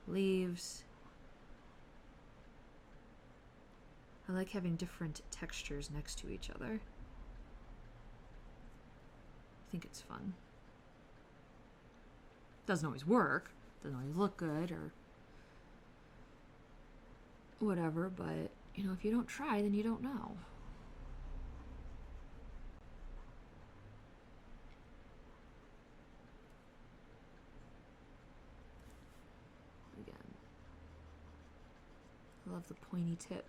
[SPEAKER 1] leaves. I like having different textures next to each other. I think it's fun. Doesn't always work, doesn't always look good or whatever, but you know, if you don't try, then you don't know. Again, I love the pointy tip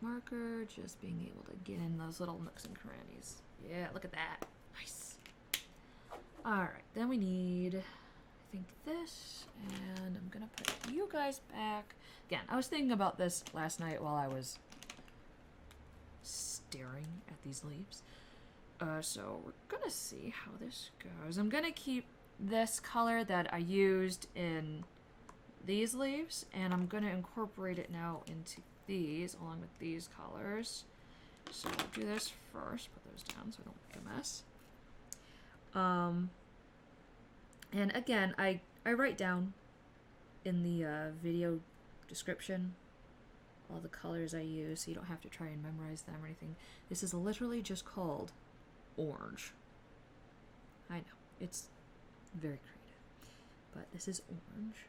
[SPEAKER 1] marker, just being able to get in those little nooks and crannies. Yeah, look at that. Nice. Alright, then we need, I think, this, and I'm gonna put you guys back. Again, I was thinking about this last night while I was staring at these leaves. So we're gonna see how this goes. I'm gonna keep this color that I used in these leaves, and I'm gonna incorporate it now into these along with these colors. So I'll do this first, put those down so I don't make a mess. And again, I write down in the video description all the colors I use, so you don't have to try and memorize them or anything. This is literally just called orange. I know, it's very creative, but this is orange.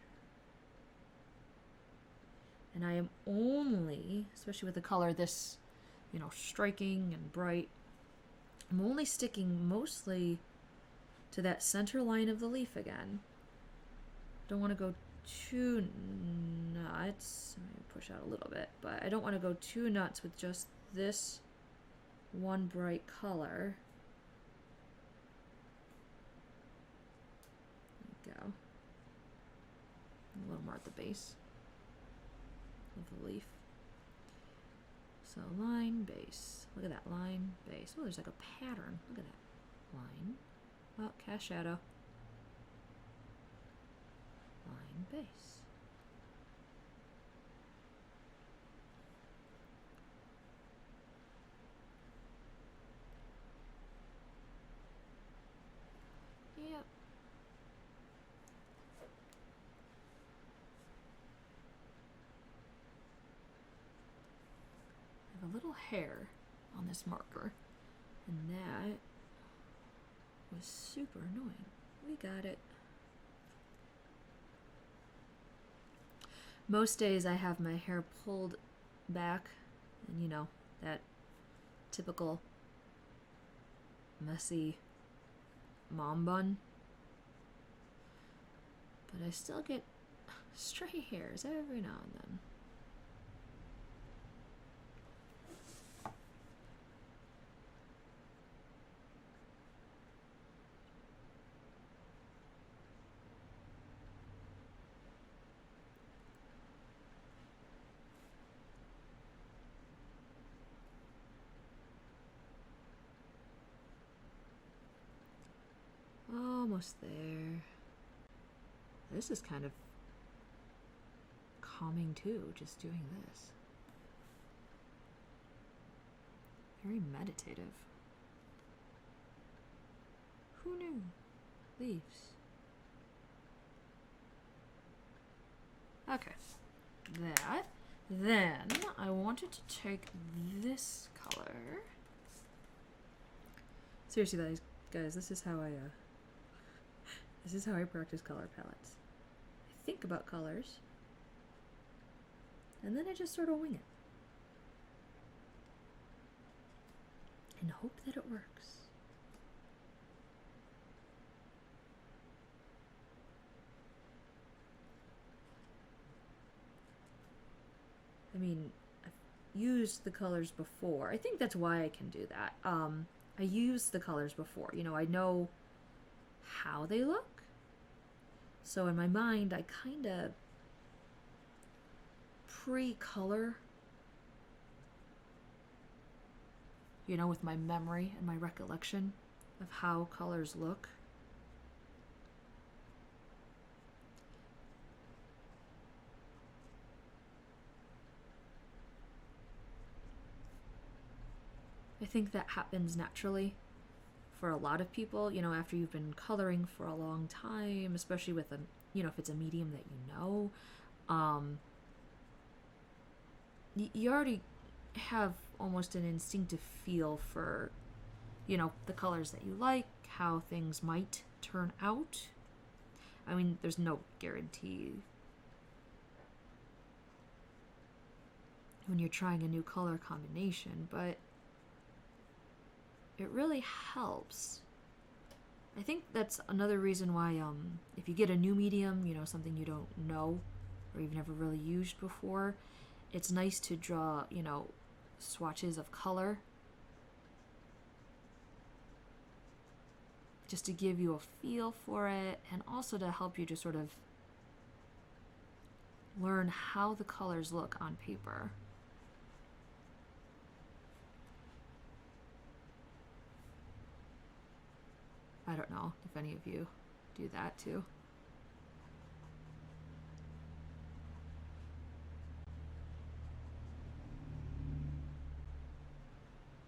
[SPEAKER 1] And I am only, especially with the color this, you know, striking and bright, I'm only sticking mostly to that center line of the leaf again. Don't want to go too nuts. I'm going to push out a little bit, but I don't want to go too nuts with just this one bright color. There we go. A little more at the base of the leaf. So line, base. Look at that, line, base. Oh, there's like a pattern. Look at that. Line. Oh, cast shadow. Line, base. Yep. I have a little hair on this marker, and that was super annoying. We got it. Most days I have my hair pulled back, and you know, that typical messy mom bun. But I still get stray hairs every now and then. Almost there. This is kind of calming too, just doing this. Very meditative. Who knew? Leaves. Okay. That. Then I wanted to take this color. Seriously, guys, this is how I practice color palettes. I think about colors, and then I just sort of wing it. And hope that it works. I mean, I've used the colors before. I think that's why I can do that. I used the colors before. You know, I know how they look. So in my mind, I kind of pre-color, you know, with my memory and my recollection of how colors look. think that happens naturally for a lot of people, you know, after you've been coloring for a long time, especially with a, you know, if it's a medium that you know, you already have almost an instinctive feel for, you know, the colors that you like, how things might turn out. I mean, there's no guarantee when you're trying a new color combination, but it really helps. I think that's another reason why if you get a new medium, you know, something you don't know or you've never really used before, it's nice to draw, you know, swatches of color just to give you a feel for it, and also to help you just sort of learn how the colors look on paper. I don't know if any of you do that too.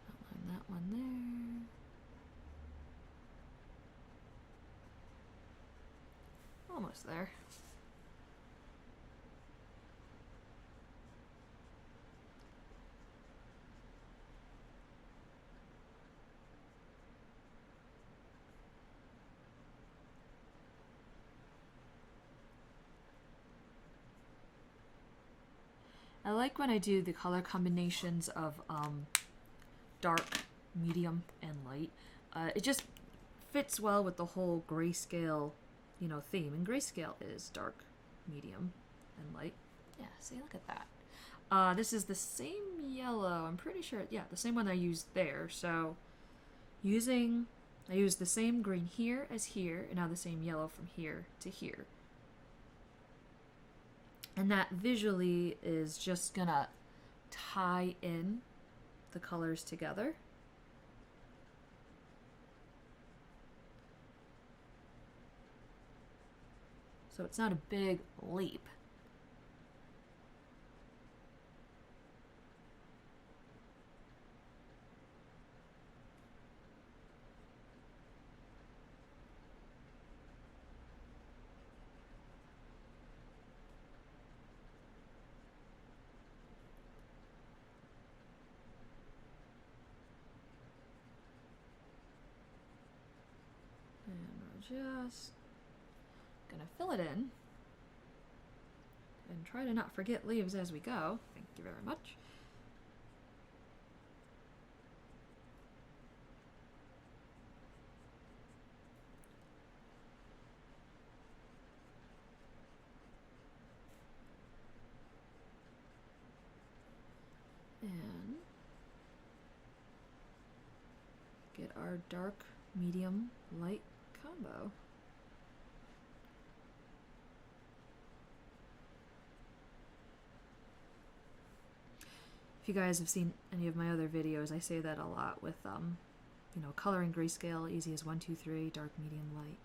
[SPEAKER 1] Outline that one there. Almost there. I like when I do the color combinations of dark, medium, and light. It just fits well with the whole grayscale, you know, theme. And grayscale is dark, medium, and light. Yeah, see, look at that. This is the same yellow. I'm pretty sure, yeah, the same one I used there. So I used the same green here as here, and now the same yellow from here to here. And that visually is just gonna tie in the colors together. So it's not a big leap. Just gonna fill it in and try to not forget leaves as we go. Thank you very much. And get our dark, medium, light combo. If you guys have seen any of my other videos, I say that a lot with you know, coloring grayscale, easy as 1, 2, 3, dark, medium, light.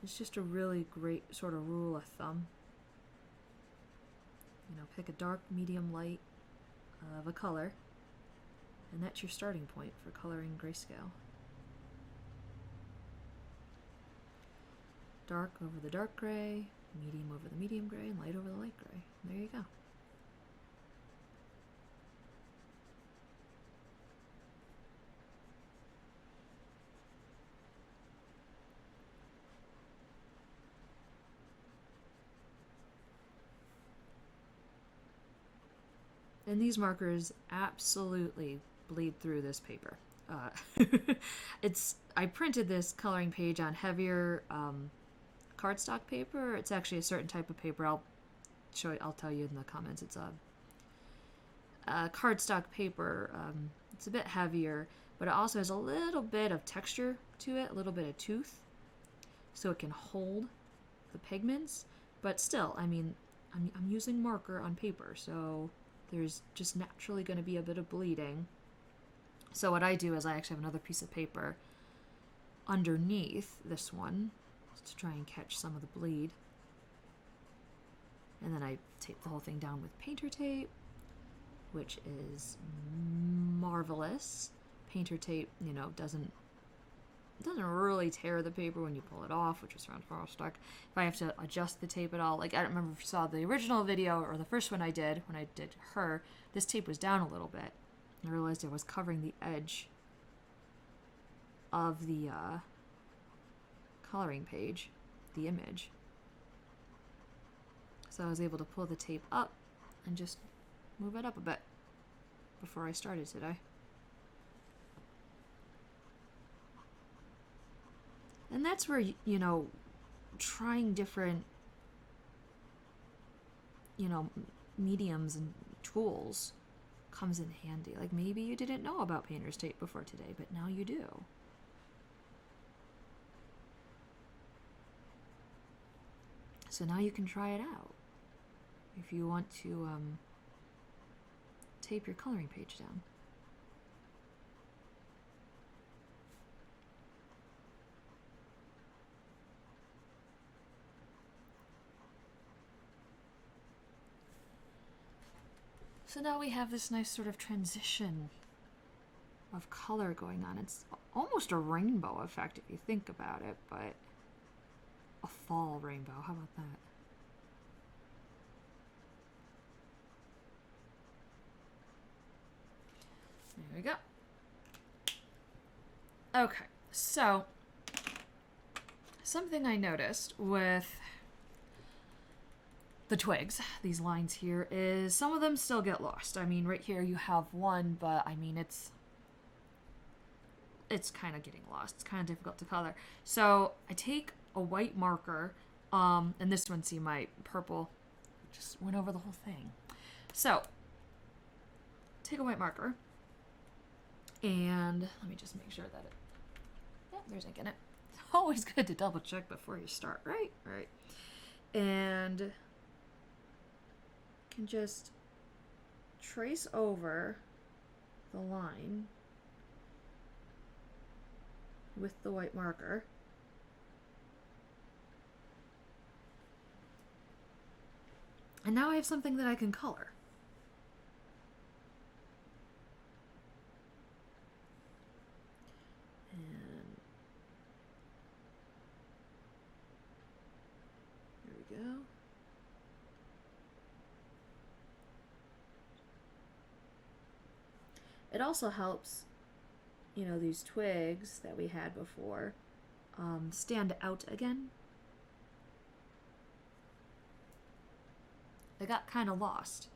[SPEAKER 1] It's just a really great sort of rule of thumb. You know, pick a dark, medium, light of a color, and that's your starting point for coloring grayscale. Dark over the dark gray, medium over the medium gray, and light over the light gray. And there you go. And these markers absolutely bleed through this paper. I printed this coloring page on heavier cardstock paper. It's actually a certain type of paper. I'll tell you in the comments. It's a cardstock paper. It's a bit heavier, but it also has a little bit of texture to it, a little bit of tooth, so it can hold the pigments. But still, I mean, I'm using marker on paper, so there's just naturally going to be a bit of bleeding. So what I do is I actually have another piece of paper underneath this one to try and catch some of the bleed. And then I tape the whole thing down with painter tape, which is marvelous. Painter tape, you know, doesn't really tear the paper when you pull it off, which is fantastic. If I have to adjust the tape at all, like I don't remember if you saw the original video or the first one I did when I did her, this tape was down a little bit. I realized I was covering the edge of the coloring page, the image. So I was able to pull the tape up and just move it up a bit before I started today. And that's where, you know, trying different, you know, mediums and tools comes in handy. Like maybe you didn't know about painter's tape before today, but now you do. So now you can try it out if you want to tape your coloring page down. So now we have this nice sort of transition of color going on. It's almost a rainbow effect if you think about it, but a fall rainbow. How about that? There we go. Okay, so something I noticed with the twigs, these lines here, is some of them still get lost. I mean, right here you have one, but I mean, it's kind of getting lost. It's kind of difficult to color. So I take a white marker, and this one, see my purple just went over the whole thing. So take a white marker, and let me just make sure that there's ink in it. It's always good to double check before you start, right? Right. And can just trace over the line with the white marker. And now I have something that I can color. And there we go. It also helps, you know, these twigs that we had before stand out again. They got kind of lost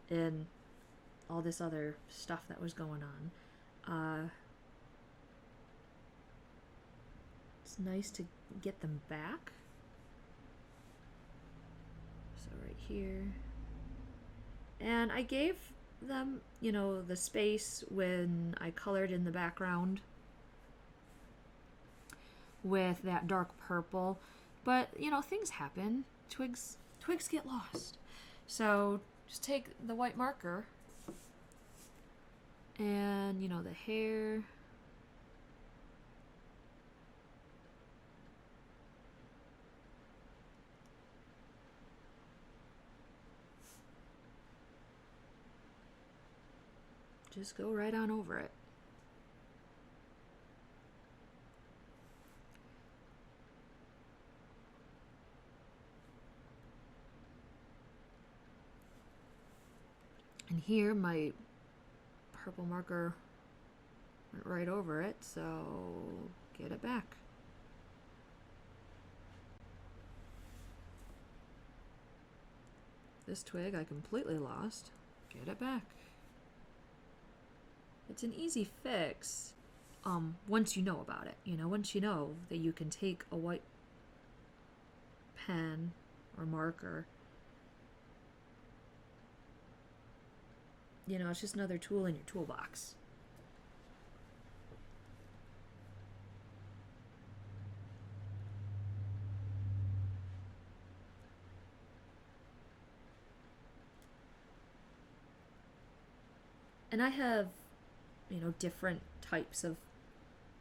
[SPEAKER 1] in all this other stuff that was going on. It's nice to get them back. So right here. And I gave them, you know, the space when I colored in the background with that dark purple, but you know, things happen. Twigs get lost. So just take the white marker and, you know, the hair, just go right on over it. And here my purple marker went right over it, so get it back. This twig I completely lost. Get it back. It's an easy fix once you know about it. You know, once you know that you can take a white pen or marker, you know, it's just another tool in your toolbox. And I have, you know, different types of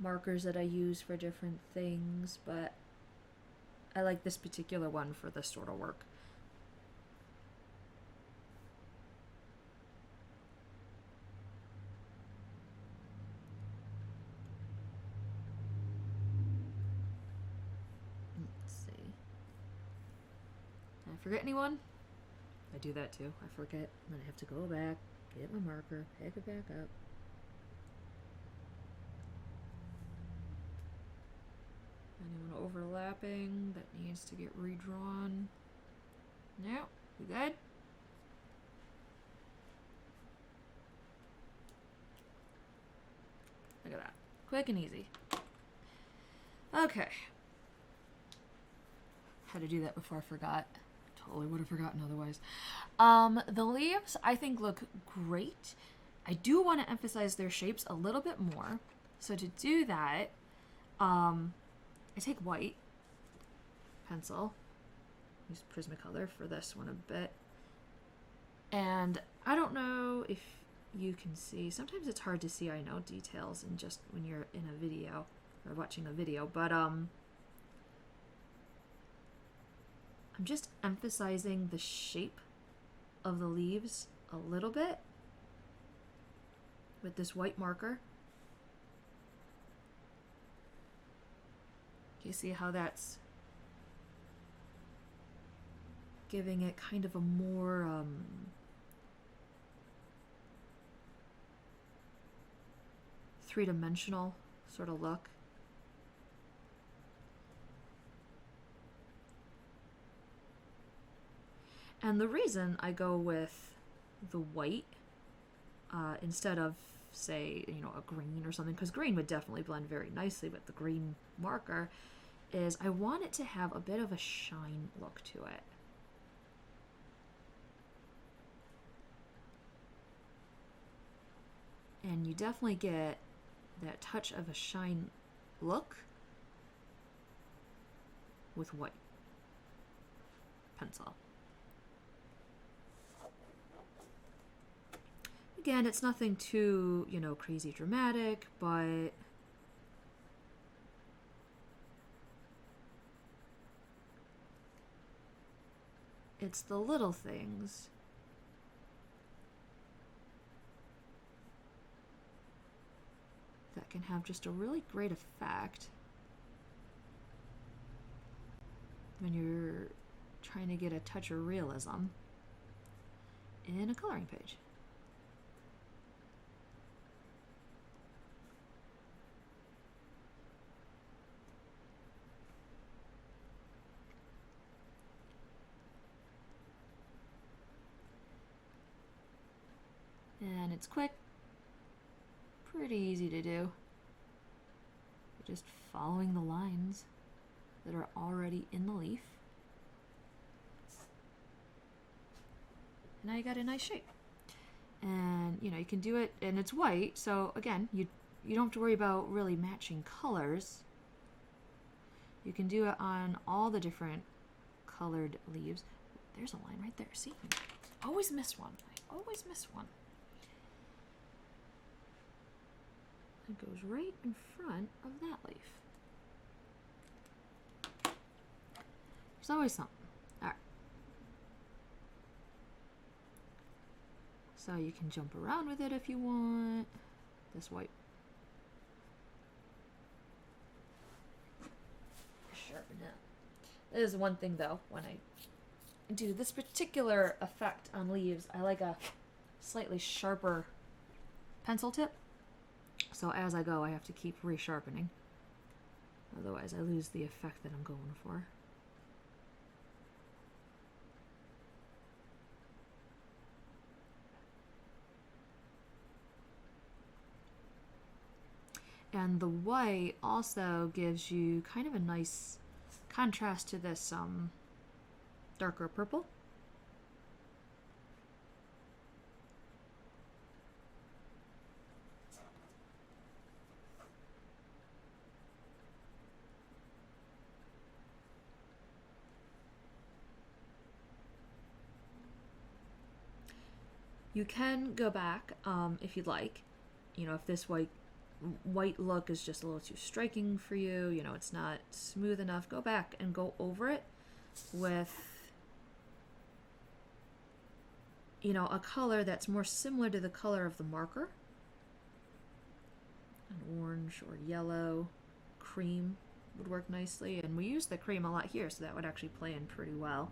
[SPEAKER 1] markers that I use for different things, but I like this particular one for this sort of work. forget anyone? I do that too. I forget, and then I have to go back, get my marker, pick it back up. Anyone overlapping that needs to get redrawn? No, we good? Look at that. Quick and easy. Okay. Had to do that before I forgot. Totally would have forgotten otherwise. The leaves, I think, look great. I do want to emphasize their shapes a little bit more. So to do that, I take white pencil. Use Prismacolor for this one a bit. And I don't know if you can see. Sometimes it's hard to see, I know, details and just when you're in a video or watching a video, but I'm just emphasizing the shape of the leaves a little bit with this white marker. Do you see how that's giving it kind of a more three-dimensional sort of look? And the reason I go with the white instead of, say, you know, a green or something, because green would definitely blend very nicely with the green marker, is I want it to have a bit of a shine look to it. And you definitely get that touch of a shine look with white pencil. Again, it's nothing too, you know, crazy dramatic, but it's the little things that can have just a really great effect when you're trying to get a touch of realism in a coloring page. And it's quick, pretty easy to do. You're just following the lines that are already in the leaf. And now you got a nice shape. And you know, you can do it, and it's white, so again, you don't have to worry about really matching colors. You can do it on all the different colored leaves. There's a line right there, see? I always miss one. I always miss one. It goes right in front of that leaf. There's always something. All right. So you can jump around with it if you want. This white. Sharpen it. That is one thing though, when I do this particular effect on leaves, I like a slightly sharper pencil tip. So as I go, I have to keep resharpening. Otherwise, I lose the effect that I'm going for. And the white also gives you kind of a nice contrast to this darker purple. You can go back if you'd like. You know, if this white look is just a little too striking for you, you know, it's not smooth enough, go back and go over it with, you know, a color that's more similar to the color of the marker. An orange or yellow, cream would work nicely, and we use the cream a lot here, so that would actually play in pretty well.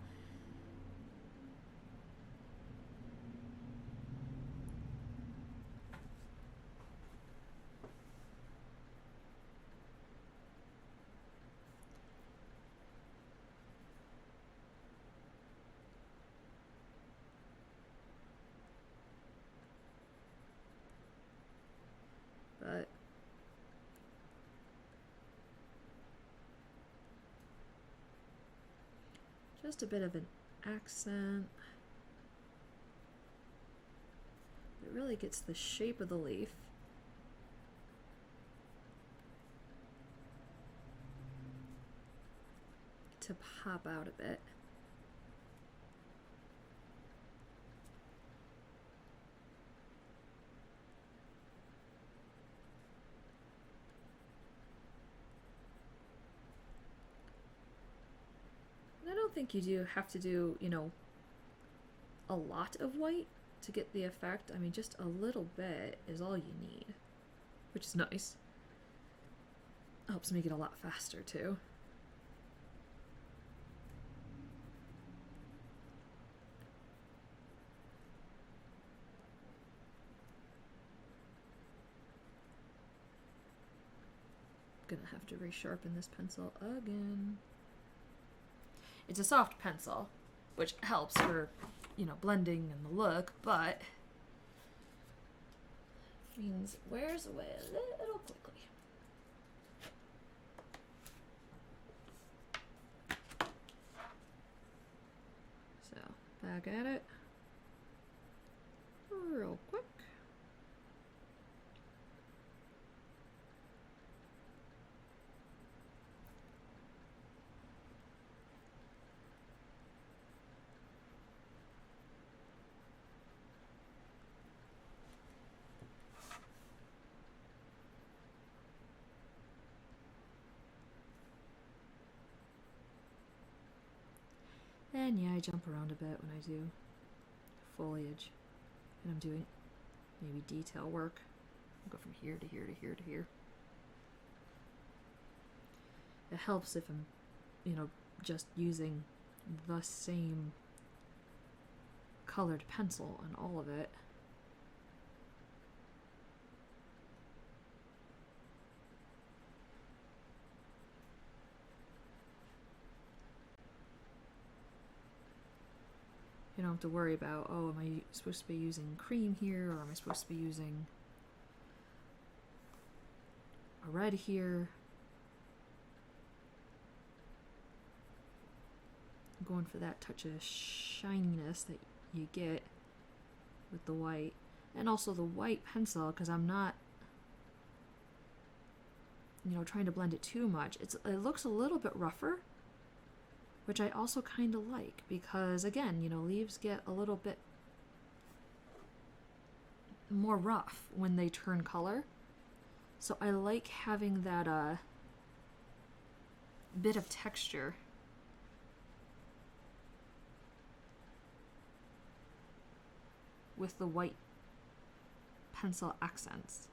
[SPEAKER 1] Just a bit of an accent. It really gets the shape of the leaf. To pop out a bit. And I don't think you do have to do, you know, a lot of white to get the effect. I mean, just a little bit is all you need, which is nice. Helps make it a lot faster too. Gonna have to resharpen this pencil again. It's a soft pencil, which helps for, you know, blending and the look, but means it wears away a little quickly. So, back at it real quick. And yeah, I jump around a bit when I do foliage. And I'm doing maybe detail work. I'll go from here to here to here to here. It helps if I'm, you know, just using the same colored pencil on all of it. You don't have to worry about, oh, am I supposed to be using cream here, or am I supposed to be using a red here? I'm going for that touch of shininess that you get with the white. And also the white pencil, because I'm not, you know, trying to blend it too much. It looks a little bit rougher, which I also kind of like, because again, you know, leaves get a little bit more rough when they turn color. So I like having that bit of texture. With the white pencil accents.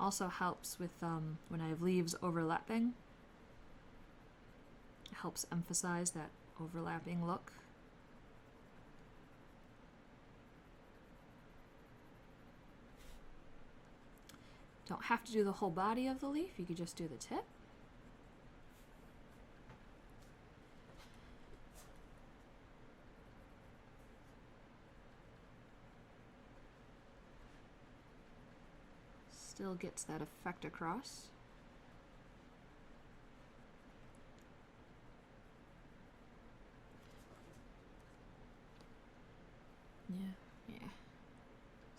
[SPEAKER 1] Also helps with when I have leaves overlapping. It helps emphasize that overlapping look. Don't have to do the whole body of the leaf, you could just do the tip. Still gets that effect across. Yeah.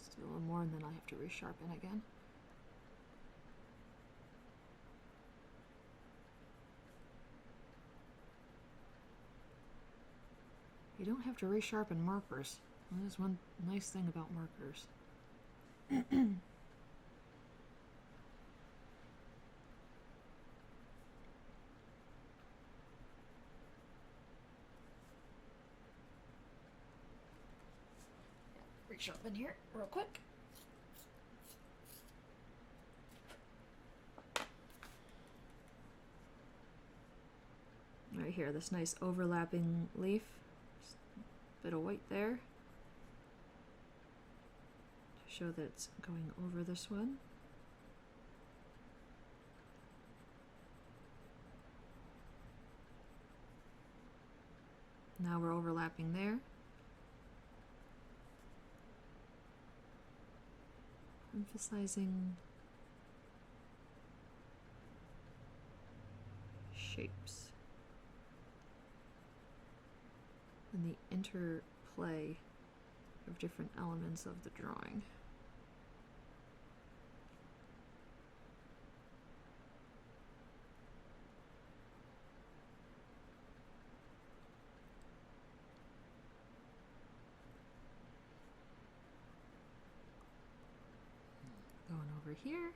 [SPEAKER 1] Still a little more, and then I'll have to resharpen again. You don't have to resharpen markers. That is one nice thing about markers. Resharpen here real quick. Right here, this nice overlapping leaf. Just a bit of white there. show that it's going over this one. Now we're overlapping there. Emphasizing shapes and the interplay of different elements of the drawing. Going over here.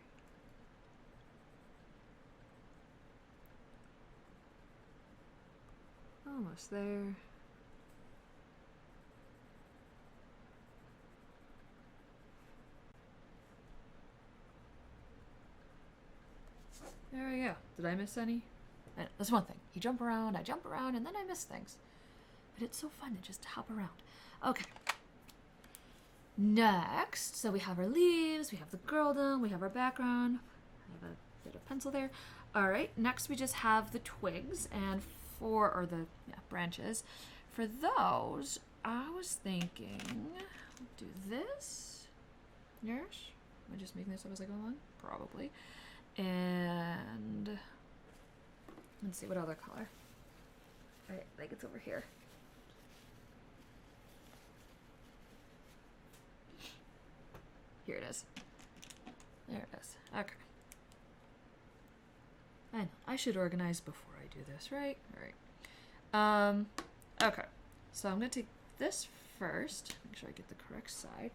[SPEAKER 1] Almost there. There we go. Did I miss any? That's one thing. You jump around, I jump around, and then I miss things. But it's so fun to just hop around. Okay. Next, so we have our leaves, we have the girldom, we have our background. I have a bit of pencil there. All right, next we just have the twigs and branches. For those, I was thinking, do this. Yes? Am I just making this up as I go along? Probably. And let's see, what other color? All right, I think it's over here. Here it is. There it is. Okay. I know. I should organize before I do this, right? All right. Okay. So I'm going to take this first. Make sure I get the correct side.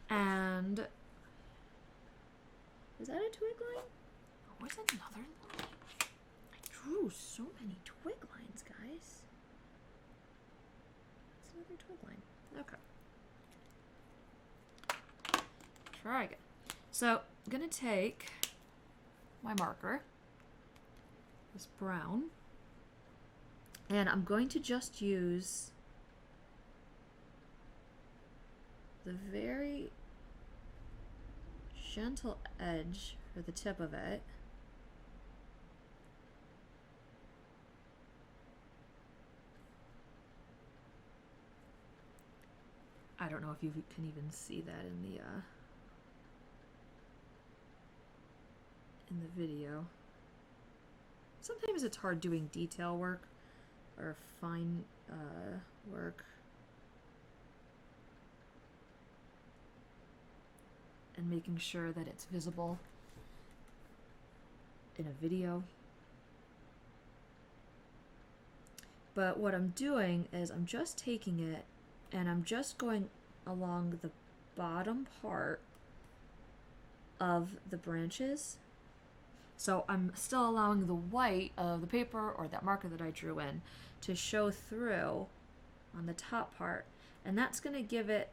[SPEAKER 1] And is that a twig line? Oh, where's another line? I drew so many twig lines, guys. It's another twig line. Okay. Try again. So I'm gonna take my marker, this brown, and I'm going to just use the very gentle edge or the tip of it. I don't know if you can even see that in the video. Sometimes it's hard doing detail work or fine work and making sure that it's visible in a video. But what I'm doing is I'm just taking it and I'm just going along the bottom part of the branches. So I'm still allowing the white of the paper or that marker that I drew in to show through on the top part. And that's going to give it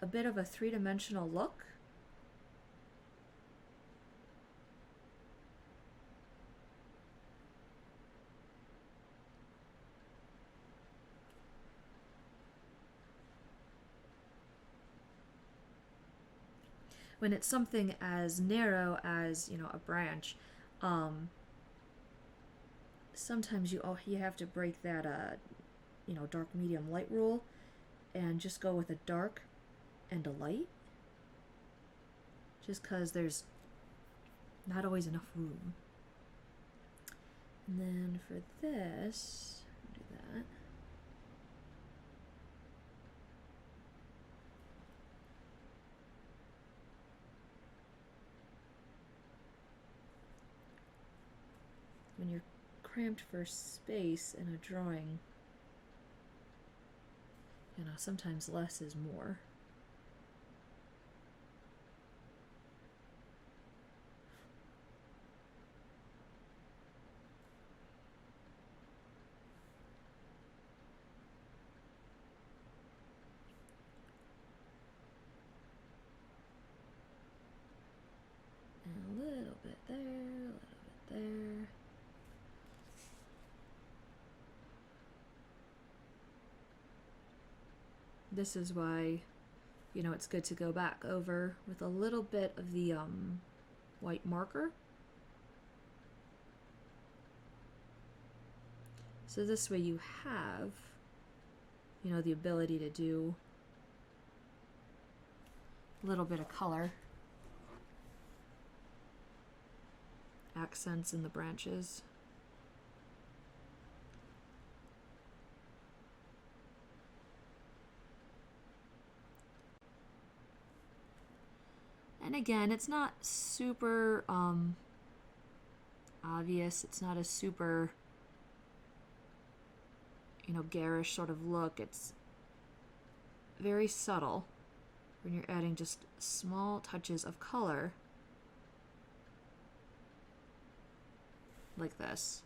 [SPEAKER 1] a bit of a three-dimensional look. When it's something as narrow as, you know, a branch, sometimes you have to break that, you know, dark, medium, light rule and just go with a dark and a light, just because there's not always enough room. And then for this, do that. When you're cramped for space in a drawing, you know, sometimes less is more. And a little bit there, a little bit there. This is why you know, it's good to go back over with a little bit of the white marker. So this way you have, you know, the ability to do a little bit of color. Accents in the branches. And again, it's not super obvious. It's not a super, you know, garish sort of look. It's very subtle when you're adding just small touches of color like this.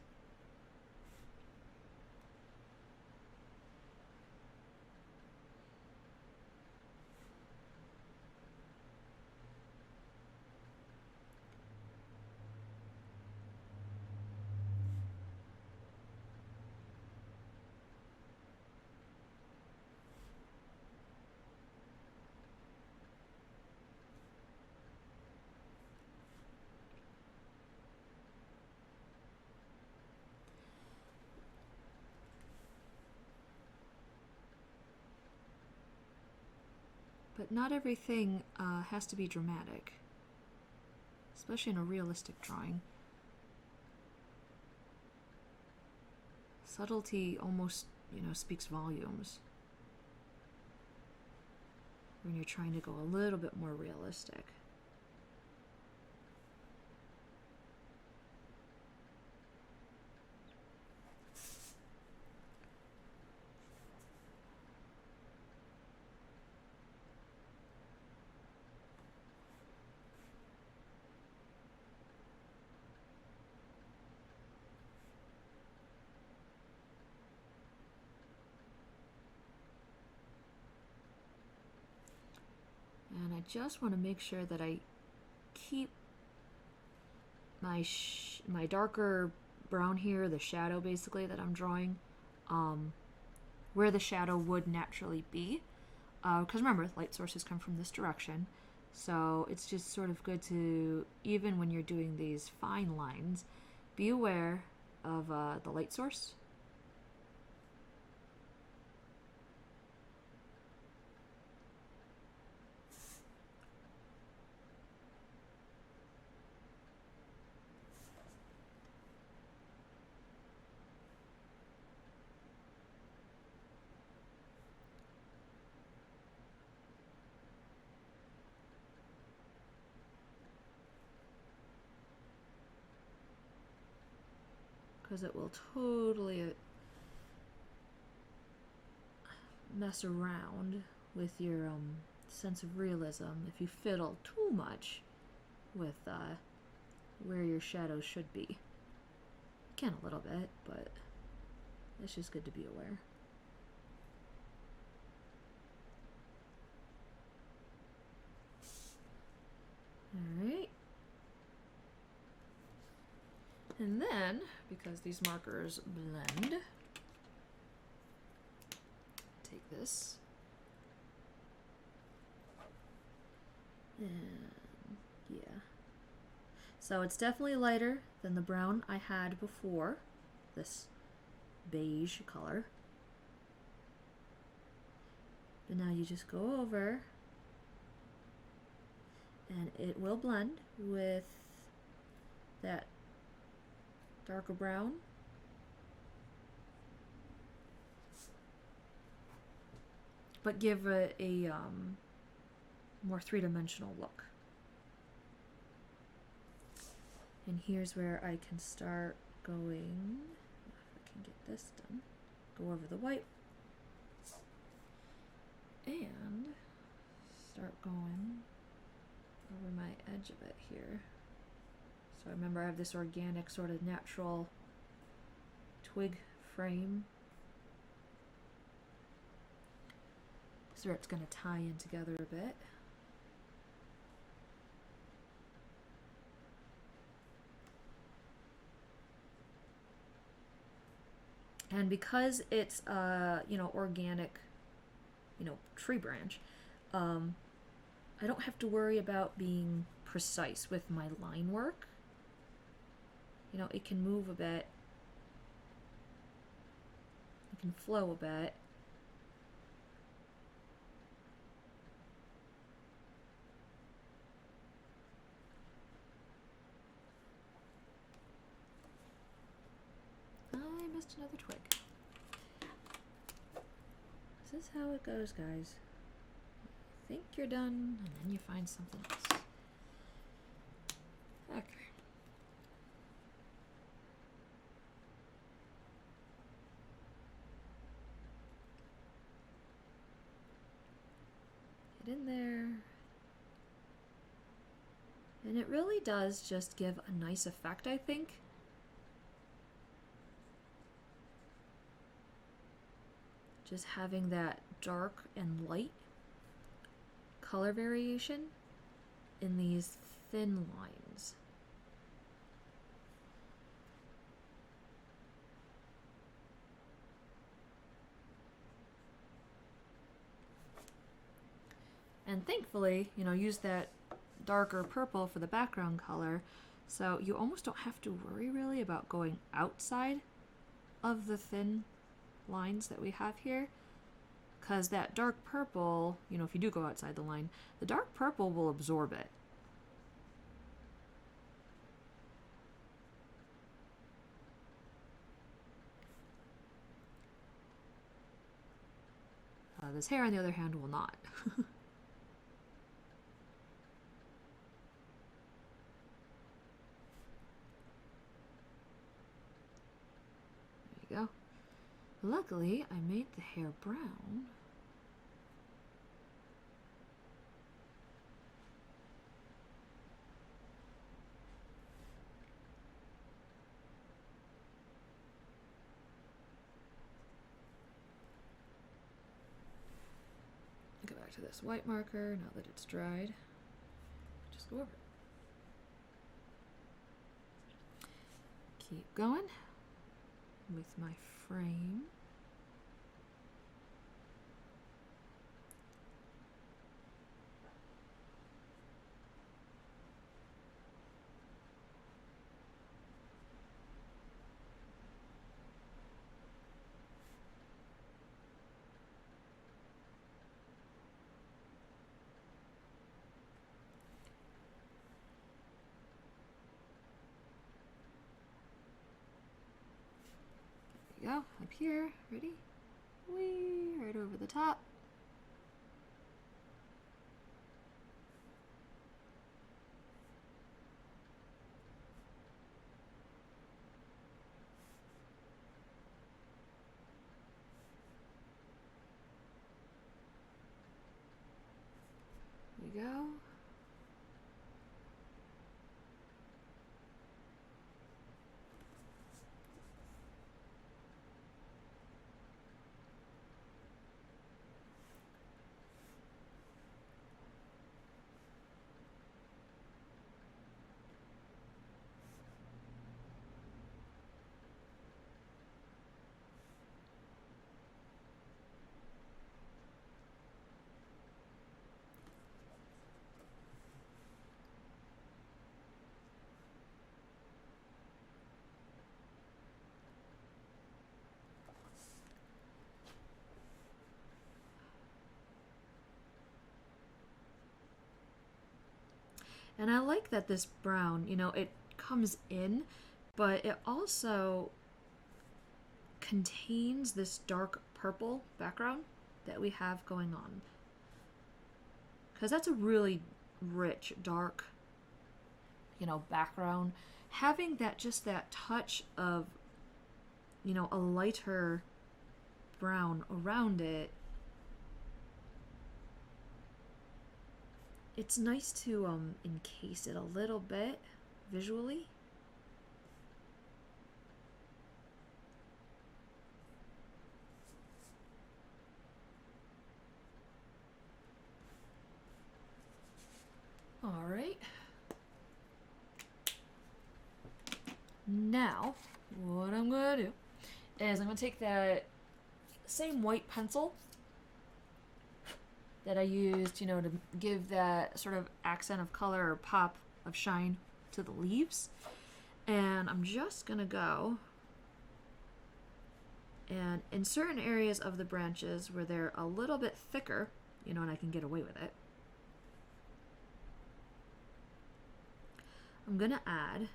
[SPEAKER 1] But not everything has to be dramatic, especially in a realistic drawing. Subtlety almost, you know, speaks volumes when you're trying to go a little bit more realistic. And I just want to make sure that I keep my darker brown here, the shadow basically that I'm drawing, where the shadow would naturally be. Because remember, light sources come from this direction. So it's just sort of good to, even when you're doing these fine lines, be aware of the light source. Because it will totally mess around with your sense of realism if you fiddle too much with where your shadows should be. You can a little bit, but it's just good to be aware. Alright. And then, because these markers blend, take this and yeah. So it's definitely lighter than the brown I had before, this beige color. But now you just go over and it will blend with that darker brown. But give it a more three-dimensional look. And here's where I can start going, if I can get this done, go over the white and start going over my edge of it here. So remember, I have this organic sort of natural twig frame. This is where it's going to tie in together a bit. And because it's you know, organic, you know, tree branch, I don't have to worry about being precise with my line work. You know, it can move a bit. It can flow a bit. I missed another twig. This is how it goes, guys. You think you're done, and then you find something else. Okay. Get in there. And it really does just give a nice effect, I think. Just having that dark and light color variation in these thin lines. And thankfully, you know, use that darker purple for the background color, so you almost don't have to worry really about going outside of the thin lines that we have here, because that dark purple, you know, if you do go outside the line, the dark purple will absorb it. This hair, on the other hand, will not. There you go. Luckily, I made the hair brown. Go back to this white marker now that it's dried. Just go over it. Keep going with my frame. There you go, up here, ready? Whee, right over the top. There you go. And I like that this brown, you know, it comes in, but it also contains this dark purple background that we have going on. Because that's a really rich, dark, you know, background. Having that, just that touch of, you know, a lighter brown around it, it's nice to encase it a little bit visually. All right. Now, what I'm gonna do is I'm gonna take that same white pencil that I used, you know, to give that sort of accent of color or pop of shine to the leaves. And I'm just gonna go and in certain areas of the branches where they're a little bit thicker, you know, and I can get away with it, I'm gonna add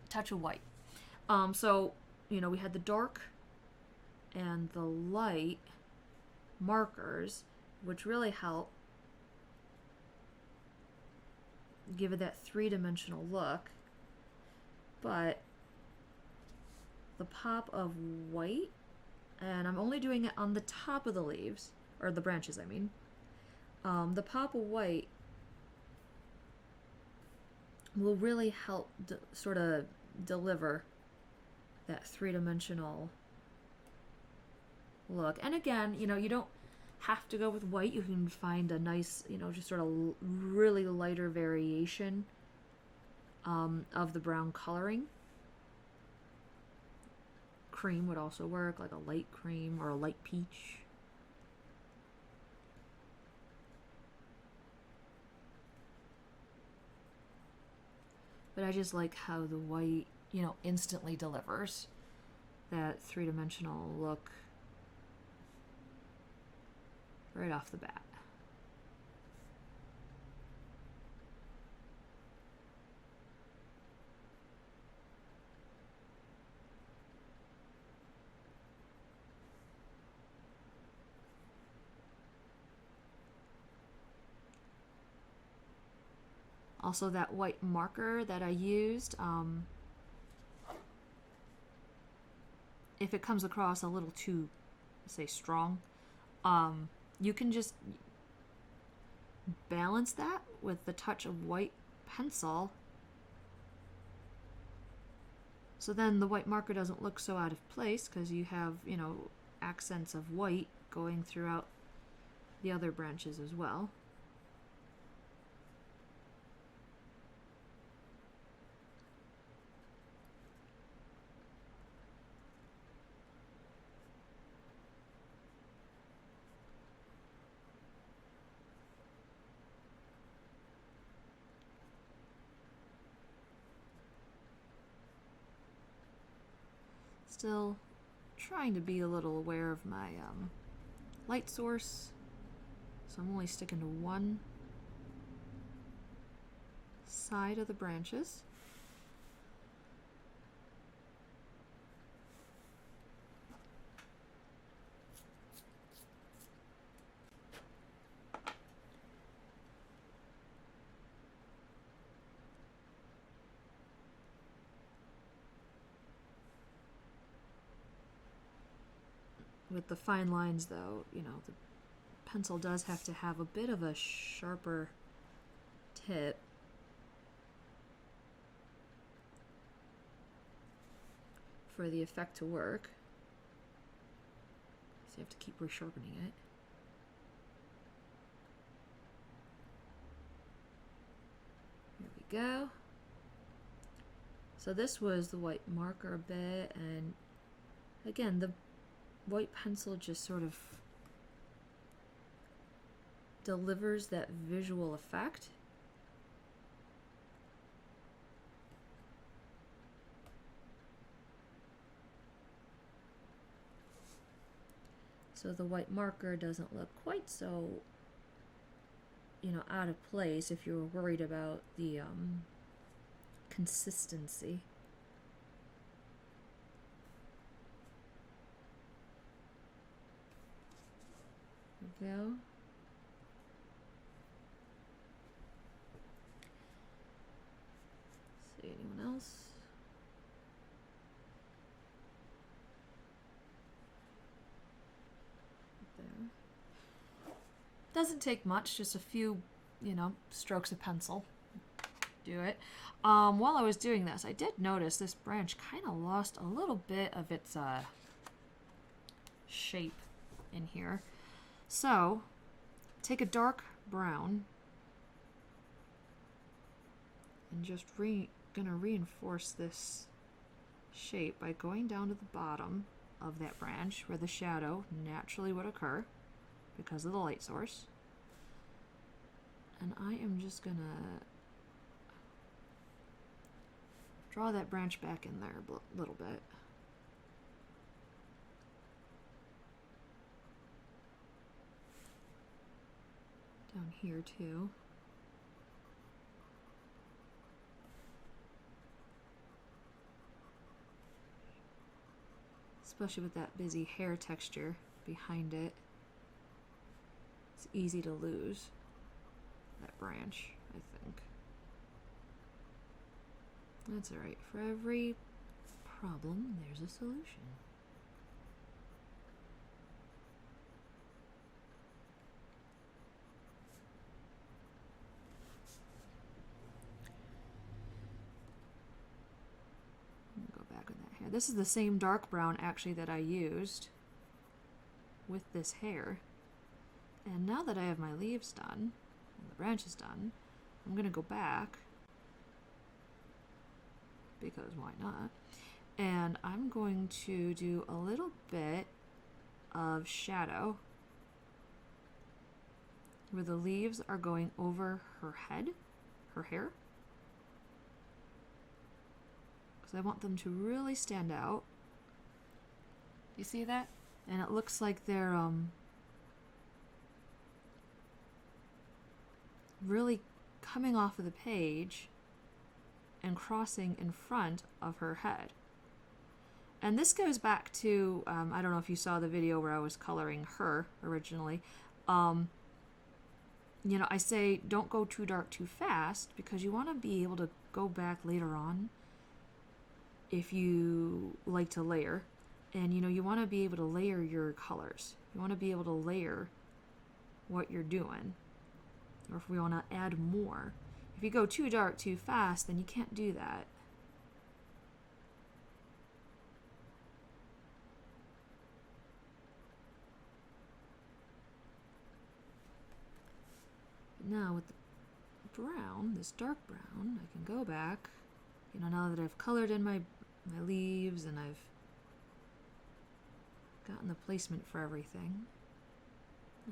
[SPEAKER 1] a touch of white. So, you know, we had the dark and the light markers, which really help give it that three-dimensional look. But the pop of white, and I'm only doing it on the top of the leaves, or the branches, I mean. The pop of white will really help sort of deliver that three-dimensional look. And again, you know, you don't have to go with white. You can find a nice, you know, just sort of really lighter variation of the brown coloring. Cream would also work, like a light cream or a light peach. But I just like how the white, you know, instantly delivers that three-dimensional look right off the bat. Also, that white marker that I used, if it comes across a little too, say, strong, you can just balance that with the touch of white pencil. So then the white marker doesn't look so out of place because you have, you know, accents of white going throughout the other branches as well. Still trying to be a little aware of my light source, so I'm only sticking to one side of the branches. With the fine lines, though, you know, the pencil does have to have a bit of a sharper tip. For the effect to work. So you have to keep resharpening it. There we go. So this was the white marker a bit, and again, the white pencil just sort of delivers that visual effect. So the white marker doesn't look quite so, you know, out of place if you were worried about the consistency. There we go. See anyone else? There. Doesn't take much, just a few, you know, strokes of pencil. Do it. While I was doing this, I did notice this branch kind of lost a little bit of its shape in here. So, take a dark brown and just gonna reinforce this shape by going down to the bottom of that branch where the shadow naturally would occur because of the light source. And I am just gonna draw that branch back in there a little bit. Down here too. Especially with that busy hair texture behind it. It's easy to lose that branch, I think. That's alright. For every problem, there's a solution. Go back with that hair. This is the same dark brown actually that I used with this hair. And now that I have my leaves done, and the branches done, I'm going to go back, because why not, and I'm going to do a little bit of shadow where the leaves are going over her head, her hair, because I want them to really stand out. You see that? And it looks like they're really coming off of the page and crossing in front of her head. And this goes back to, I don't know if you saw the video where I was coloring her originally. You know, I say don't go too dark too fast because you want to be able to go back later on if you like to layer. And you know, you want to be able to layer your colors. You want to be able to layer what you're doing. Or if we want to add more. If you go too dark too fast, then you can't do that. Now with the brown, this dark brown, I can go back, you know, now that I've colored in my leaves and I've gotten the placement for everything,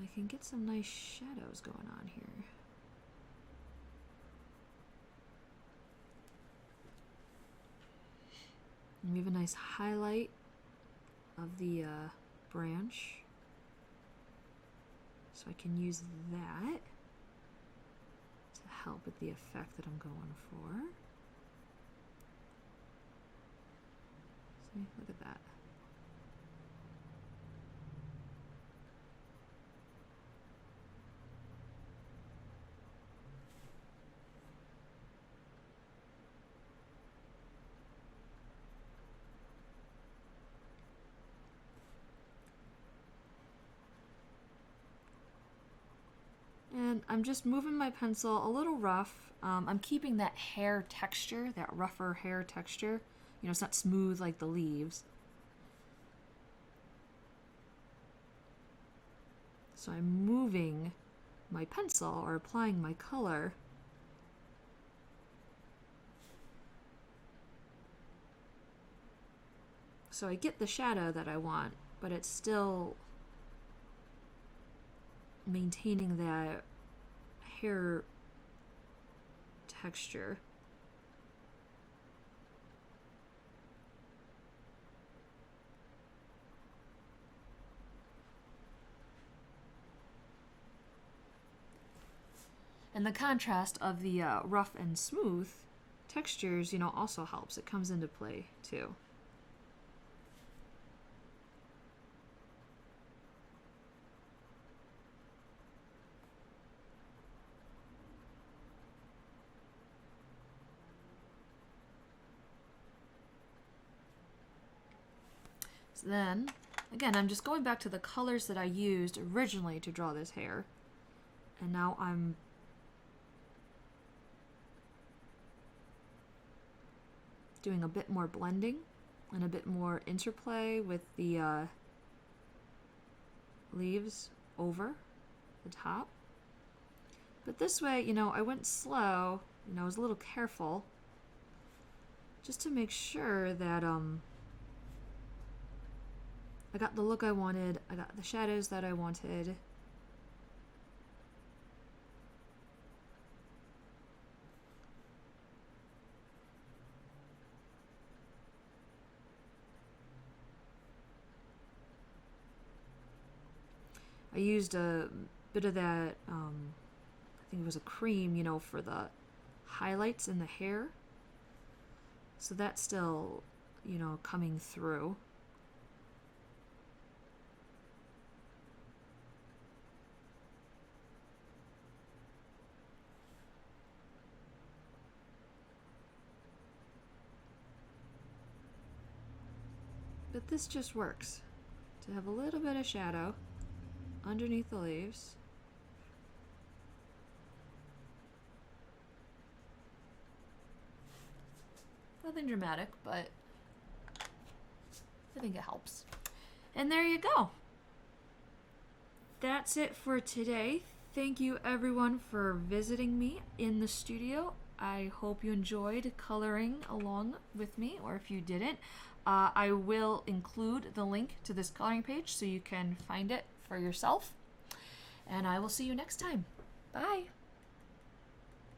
[SPEAKER 1] I can get some nice shadows going on here. And we have a nice highlight of the branch. So I can use that to help with the effect that I'm going for. See, look at that. And I'm just moving my pencil a little rough. I'm keeping that hair texture, that rougher hair texture. You know, it's not smooth like the leaves. So I'm moving my pencil or applying my color so I get the shadow that I want, but it's still maintaining that hair texture. And the contrast of the rough and smooth textures, you know, also helps. It comes into play too. So then, again, I'm just going back to the colors that I used originally to draw this hair. And now I'm doing a bit more blending and a bit more interplay with the leaves over the top. But this way, you know, I went slow, you know, I was a little careful just to make sure that I got the look I wanted. I got the shadows that I wanted. I used a bit of that, I think it was a cream, you know, for the highlights in the hair. So that's still, you know, coming through. But this just works to have a little bit of shadow underneath the leaves. Nothing dramatic, but I think it helps. And there you go. That's it for today. Thank you everyone for visiting me in the studio. I hope you enjoyed coloring along with me, or if you didn't, I will include the link to this coloring page so you can find it for yourself. And I will see you next time. Bye.